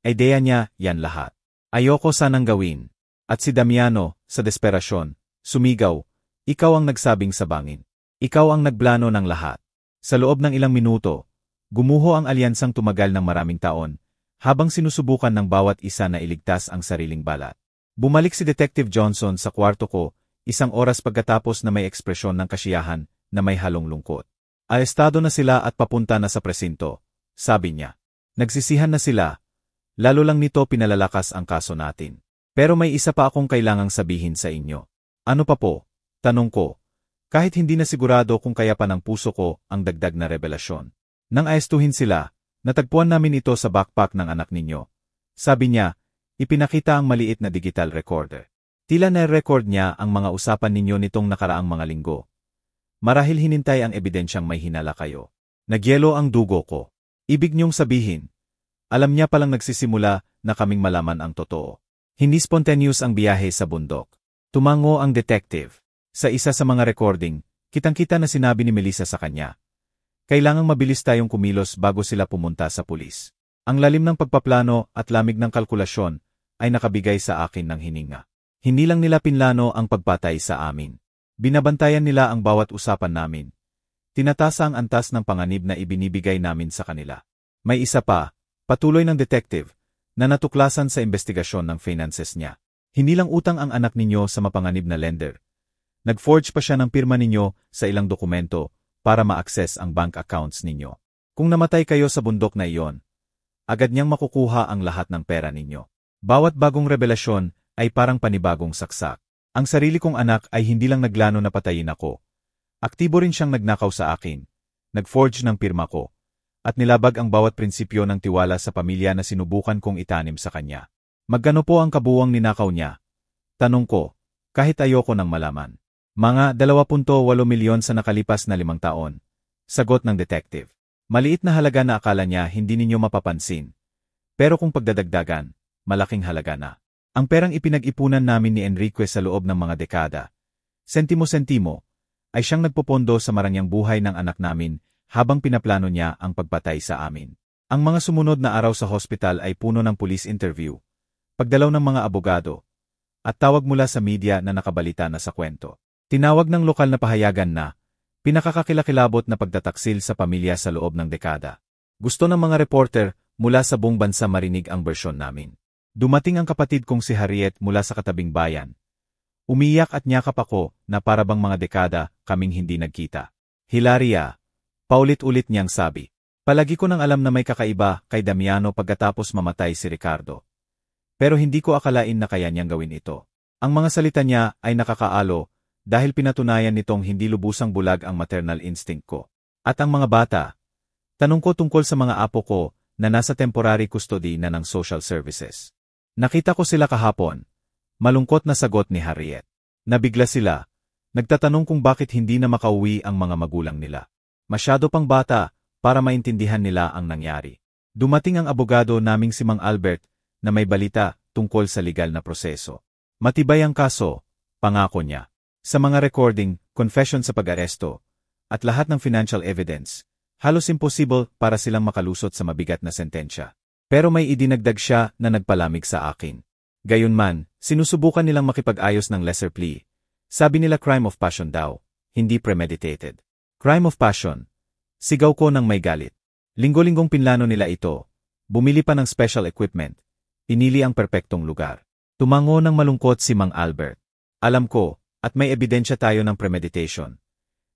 Idea niya, yan lahat. Ayoko sanang gawin. At si Damiano, sa desperasyon, sumigaw, ikaw ang nagsabing sabangin. Ikaw ang nagplano ng lahat. Sa loob ng ilang minuto, gumuho ang alyansang tumagal ng maraming taon, habang sinusubukan ng bawat isa na iligtas ang sariling balat. Bumalik si Detective Johnson sa kwarto ko, 1 oras pagkatapos na may ekspresyon ng kasiyahan na may halong lungkot. Arestado na sila at papunta na sa presinto, sabi niya. Nagsisihan na sila, lalo lang nito pinalalakas ang kaso natin. Pero may isa pa akong kailangang sabihin sa inyo. Ano pa po? Tanong ko. Kahit hindi na sigurado kung kaya pa ng puso ko ang dagdag na revelasyon. Nang aestuhin sila, natagpuan namin ito sa backpack ng anak ninyo. Sabi niya, ipinakita ang maliit na digital recorder. Tila na-record niya ang mga usapan ninyo nitong nakaraang mga linggo. Marahil hinintay ang ebidensyang may hinala kayo. Nagyelo ang dugo ko. Ibig niyong sabihin, alam niya palang nagsisimula na kaming malaman ang totoo. Hindi spontaneous ang biyahe sa bundok. Tumango ang detective. Sa isa sa mga recording, kitang-kita na sinabi ni Melissa sa kanya. Kailangang mabilis tayong kumilos bago sila pumunta sa pulis. Ang lalim ng pagpaplano at lamig ng kalkulasyon ay nakabigay sa akin ng hininga. Hindi lang nila pinlano ang pagpatay sa amin. Binabantayan nila ang bawat usapan namin. Tinatasa ang antas ng panganib na ibinibigay namin sa kanila. May isa pa, patuloy ng detective, na natuklasan sa investigasyon ng finances niya. Hindi lang utang ang anak ninyo sa mapanganib na lender. Nag-forge pa siya ng pirma ninyo sa ilang dokumento para ma-access ang bank accounts ninyo. Kung namatay kayo sa bundok na iyon, agad niyang makukuha ang lahat ng pera ninyo. Bawat bagong revelasyon ay parang panibagong saksak. Ang sarili kong anak ay hindi lang naglano na patayin ako. Aktibo rin siyang nagnakaw sa akin, nag-forge ng pirma ko, at nilabag ang bawat prinsipyo ng tiwala sa pamilya na sinubukan kong itanim sa kanya. Magkano po ang kabuuang ninakaw niya? Tanong ko, kahit ayoko nang malaman. Mga 2.8 milyon sa nakalipas na 5 taon. Sagot ng detective. Maliit na halaga na akala niya hindi ninyo mapapansin. Pero kung pagdadagdagan, malaking halaga na. Ang perang ipinag-ipunan namin ni Enrique sa loob ng mga dekada, sentimo-sentimo, ay siyang nagpopondo sa marangyang buhay ng anak namin habang pinaplano niya ang pagpatay sa amin. Ang mga sumunod na araw sa hospital ay puno ng police interview, pagdalaw ng mga abogado, at tawag mula sa media na nakabalita na sa kwento. Tinawag ng lokal na pahayagan na pinakakakilakilabot na pagtataksil sa pamilya sa loob ng dekada. Gusto ng mga reporter mula sa buong bansa marinig ang bersyon namin. Dumating ang kapatid kong si Harriet mula sa katabing bayan. Umiyak at nyakap ako na parabang mga dekada kaming hindi nagkita. Hilaria, paulit-ulit niyang sabi. Palagi ko nang alam na may kakaiba kay Damiano pagkatapos mamatay si Ricardo. Pero hindi ko akalain na kaya niyang gawin ito. Ang mga salita niya ay nakakaalo dahil pinatunayan nitong hindi lubusang bulag ang maternal instinct ko. At ang mga bata, tanong ko tungkol sa mga apo ko na nasa temporary custody na ng social services. Nakita ko sila kahapon. Malungkot na sagot ni Harriet. Nabigla sila. Nagtatanong kung bakit hindi na makauwi ang mga magulang nila. Masyado pang bata para maintindihan nila ang nangyari. Dumating ang abogado naming si Mang Albert na may balita tungkol sa legal na proseso. Matibay ang kaso, pangako niya. Sa mga recording, confession sa pag-aresto, at lahat ng financial evidence, halos imposible para silang makalusot sa mabigat na sentensya. Pero may idinagdag siya na nagpalamig sa akin. Gayunman, sinusubukan nilang makipag-ayos ng lesser plea. Sabi nila crime of passion daw, hindi premeditated. Crime of passion. Sigaw ko ng may galit. Linggo-linggong pinlano nila ito. Bumili pa ng special equipment. Pinili ang perpektong lugar. Tumango ng malungkot si Mang Albert. Alam ko, at may ebidensya tayo ng premeditation.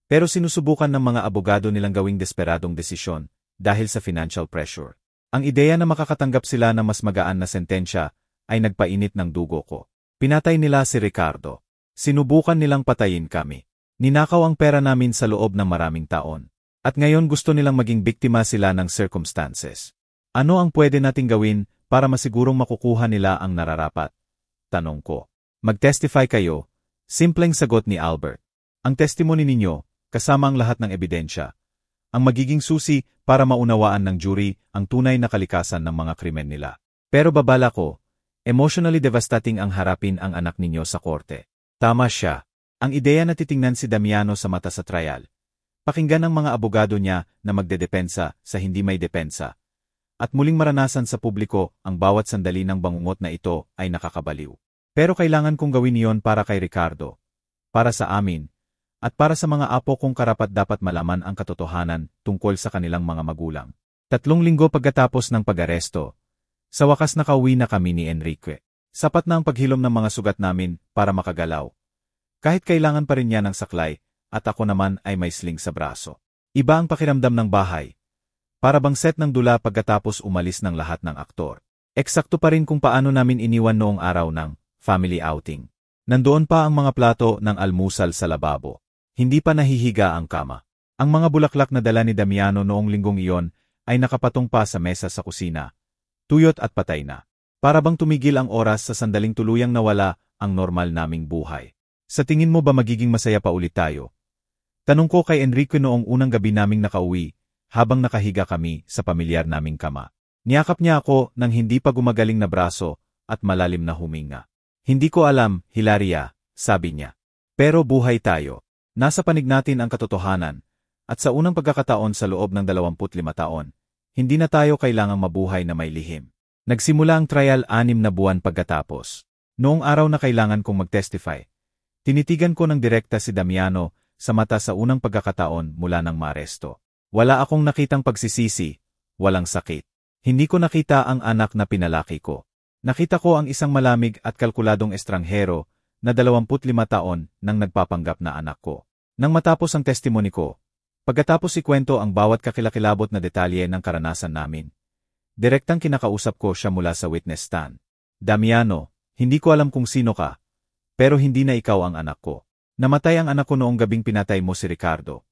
Pero sinusubukan ng mga abogado nilang gawing desperadong desisyon dahil sa financial pressure. Ang ideya na makakatanggap sila ng mas magaan na sentensya ay nagpainit ng dugo ko. Pinatay nila si Ricardo. Sinubukan nilang patayin kami. Ninakaw ang pera namin sa loob ng maraming taon. At ngayon gusto nilang maging biktima sila ng circumstances. Ano ang pwede nating gawin para masigurong makukuha nila ang nararapat? Tanong ko. Mag-testify kayo. Simpleng sagot ni Albert. Ang testimony ninyo, kasama ang lahat ng ebidensya, ang magiging susi para maunawaan ng jury ang tunay na kalikasan ng mga krimen nila. Pero babala ko, emotionally devastating ang harapin ang anak ninyo sa korte. Tama siya. Ang ideya na titingnan si Damiano sa mata sa trial. Pakinggan ang mga abogado niya na magdedepensa sa hindi may depensa. At muling maranasan sa publiko ang bawat sandali ng bangungot na ito ay nakakabaliw. Pero kailangan kong gawin iyon para kay Ricardo, para sa amin, at para sa mga apo kong karapat-dapat malaman ang katotohanan tungkol sa kanilang mga magulang. 3 linggo pagkatapos ng pag-aresto, sa wakas nakauwi na kami ni Enrique. Sapat na ang paghilom ng mga sugat namin para makagalaw. Kahit kailangan pa rin niya ng saklay, at ako naman ay may sling sa braso. Iba ang pakiramdam ng bahay. Para bang set ng dula pagkatapos umalis ng lahat ng aktor. Eksakto pa rin kung paano namin iniwan noong araw ng family outing. Nandoon pa ang mga plato ng almusal sa lababo. Hindi pa nahihiga ang kama. Ang mga bulaklak na dala ni Damiano noong linggong iyon ay nakapatong pa sa mesa sa kusina. Tuyot at patay na. Para bang tumigil ang oras sa sandaling tuluyang nawala ang normal naming buhay. Sa tingin mo ba magiging masaya pa ulit tayo? Tanong ko kay Enrique noong unang gabi naming nakauwi, habang nakahiga kami sa pamilyar naming kama. Niyakap niya ako ng hindi pa gumagaling na braso at malalim na huminga. Hindi ko alam, Hilaria, sabi niya. Pero buhay tayo. Nasa panig natin ang katotohanan. At sa unang pagkakataon sa loob ng 25 taon, hindi na tayo kailangang mabuhay na may lihim. Nagsimula ang trial 6 na buwan pagkatapos. Noong araw na kailangan kong mag-testify, tinitigan ko ng direkta si Damiano sa mata sa unang pagkakataon mula nang maaresto. Wala akong nakitang pagsisisi, walang sakit. Hindi ko nakita ang anak na pinalaki ko. Nakita ko ang isang malamig at kalkuladong estranghero na 25 taon nang nagpapanggap na anak ko. Nang matapos ang testimony ko, pagkatapos ikwento ang bawat kakilakilabot na detalye ng karanasan namin, direktang kinakausap ko siya mula sa witness stand. Damiano, hindi ko alam kung sino ka, pero hindi na ikaw ang anak ko. Namatay ang anak ko noong gabing pinatay mo si Ricardo.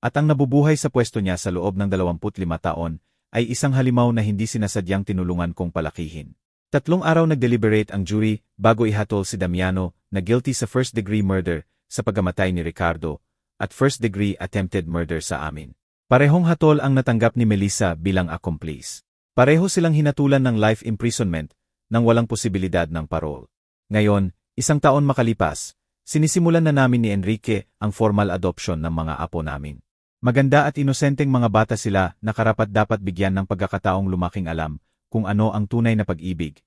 At ang nabubuhay sa pwesto niya sa loob ng 25 taon ay isang halimaw na hindi sinasadyang tinulungan kong palakihin. 3 araw nag-deliberate ang jury bago ihatol si Damiano na guilty sa first-degree murder sa pagkamatay ni Ricardo at first-degree attempted murder sa amin. Parehong hatol ang natanggap ni Melissa bilang accomplice. Pareho silang hinatulan ng life imprisonment nang walang posibilidad ng parole. Ngayon, 1 taon makalipas, sinisimulan na namin ni Enrique ang formal adoption ng mga apo namin. Maganda at inosenteng mga bata sila na karapat-dapat bigyan ng pagkakataong lumaking alam kung ano ang tunay na pag-ibig.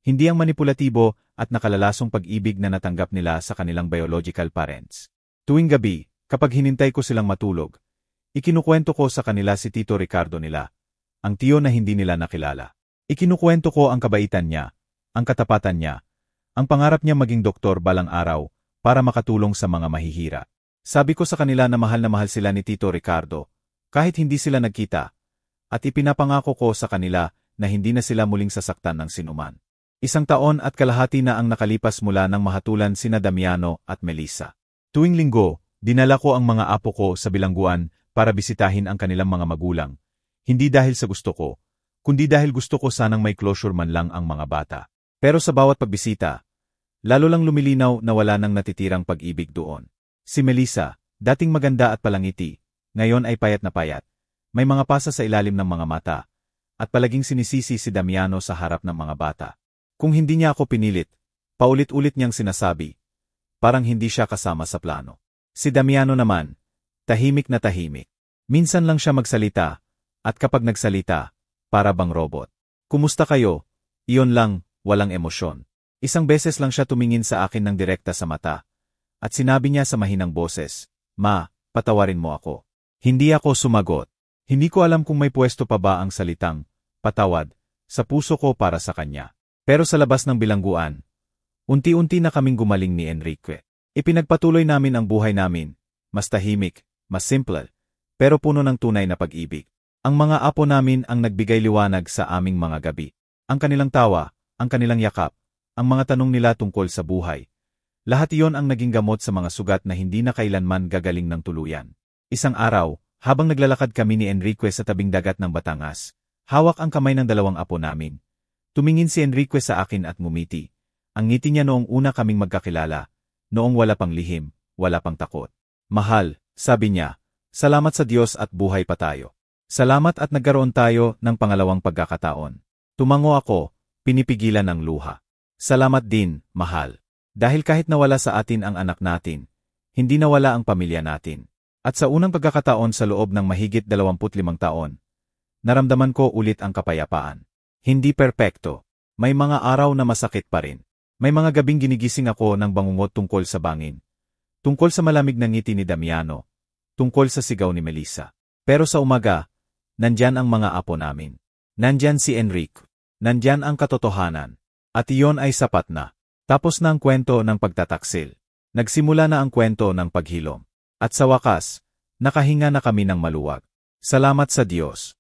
Hindi ang manipulatibo at nakalalasong pag-ibig na natanggap nila sa kanilang biological parents. Tuwing gabi, kapag hinintay ko silang matulog, ikinukwento ko sa kanila si Tito Ricardo nila, ang tiyo na hindi nila nakilala. Ikinukwento ko ang kabaitan niya, ang katapatan niya, ang pangarap niya maging doktor balang araw para makatulong sa mga mahihirap. Sabi ko sa kanila na mahal sila ni Tito Ricardo, kahit hindi sila nagkita, at ipinapangako ko sa kanila na hindi na sila muling sasaktan ng sinuman. 1 taon at kalahati na ang nakalipas mula nang mahatulan sina Damiano at Melissa. Tuwing linggo, dinala ko ang mga apo ko sa bilangguan para bisitahin ang kanilang mga magulang. Hindi dahil sa gusto ko, kundi dahil gusto ko sanang may closure man lang ang mga bata. Pero sa bawat pagbisita, lalo lang lumilinaw na wala nang natitirang pag-ibig doon. Si Melissa, dating maganda at palangiti, ngayon ay payat na payat. May mga pasa sa ilalim ng mga mata, at palaging sinisisi si Damiano sa harap ng mga bata. Kung hindi niya ako pinilit, paulit-ulit niyang sinasabi, parang hindi siya kasama sa plano. Si Damiano naman, tahimik na tahimik. Minsan lang siya magsalita, at kapag nagsalita, para bang robot. Kumusta kayo? Iyon lang, walang emosyon. 1 beses lang siya tumingin sa akin ng direkta sa mata. At sinabi niya sa mahinang boses, "Ma, patawarin mo ako." Hindi ako sumagot. Hindi ko alam kung may pwesto pa ba ang salitang, patawad, sa puso ko para sa kanya. Pero sa labas ng bilangguan, unti-unti na kaming gumaling ni Enrique. Ipinagpatuloy namin ang buhay namin, mas tahimik, mas simple, pero puno ng tunay na pag-ibig. Ang mga apo namin ang nagbigay liwanag sa aming mga gabi. Ang kanilang tawa, ang kanilang yakap, ang mga tanong nila tungkol sa buhay. Lahat iyon ang naging gamot sa mga sugat na hindi na kailanman gagaling ng tuluyan. 1 araw, habang naglalakad kami ni Enrique sa tabing dagat ng Batangas, hawak ang kamay ng 2 apo namin. Tumingin si Enrique sa akin at ngumiti. ang ngiti niya noong una kaming magkakilala, noong wala pang lihim, wala pang takot. Mahal, sabi niya, salamat sa Diyos at buhay pa tayo. Salamat at nagkaroon tayo ng pangalawang pagkakataon. Tumango ako, pinipigilan ng luha. Salamat din, mahal. Dahil kahit nawala sa atin ang anak natin, hindi nawala ang pamilya natin. At sa unang pagkakataon sa loob ng mahigit 25 taon, naramdaman ko ulit ang kapayapaan. Hindi perpekto. May mga araw na masakit pa rin. May mga gabing ginigising ako ng bangungot tungkol sa bangin. Tungkol sa malamig na ngiti ni Damiano. Tungkol sa sigaw ni Melissa. Pero sa umaga, nandyan ang mga apo namin. Nandyan si Enrique. Nandyan ang katotohanan. At iyon ay sapat na. Tapos na ang kwento ng pagtataksil. Nagsimula na ang kwento ng paghilom. At sa wakas, nakahinga na kami ng maluwag. Salamat sa Diyos.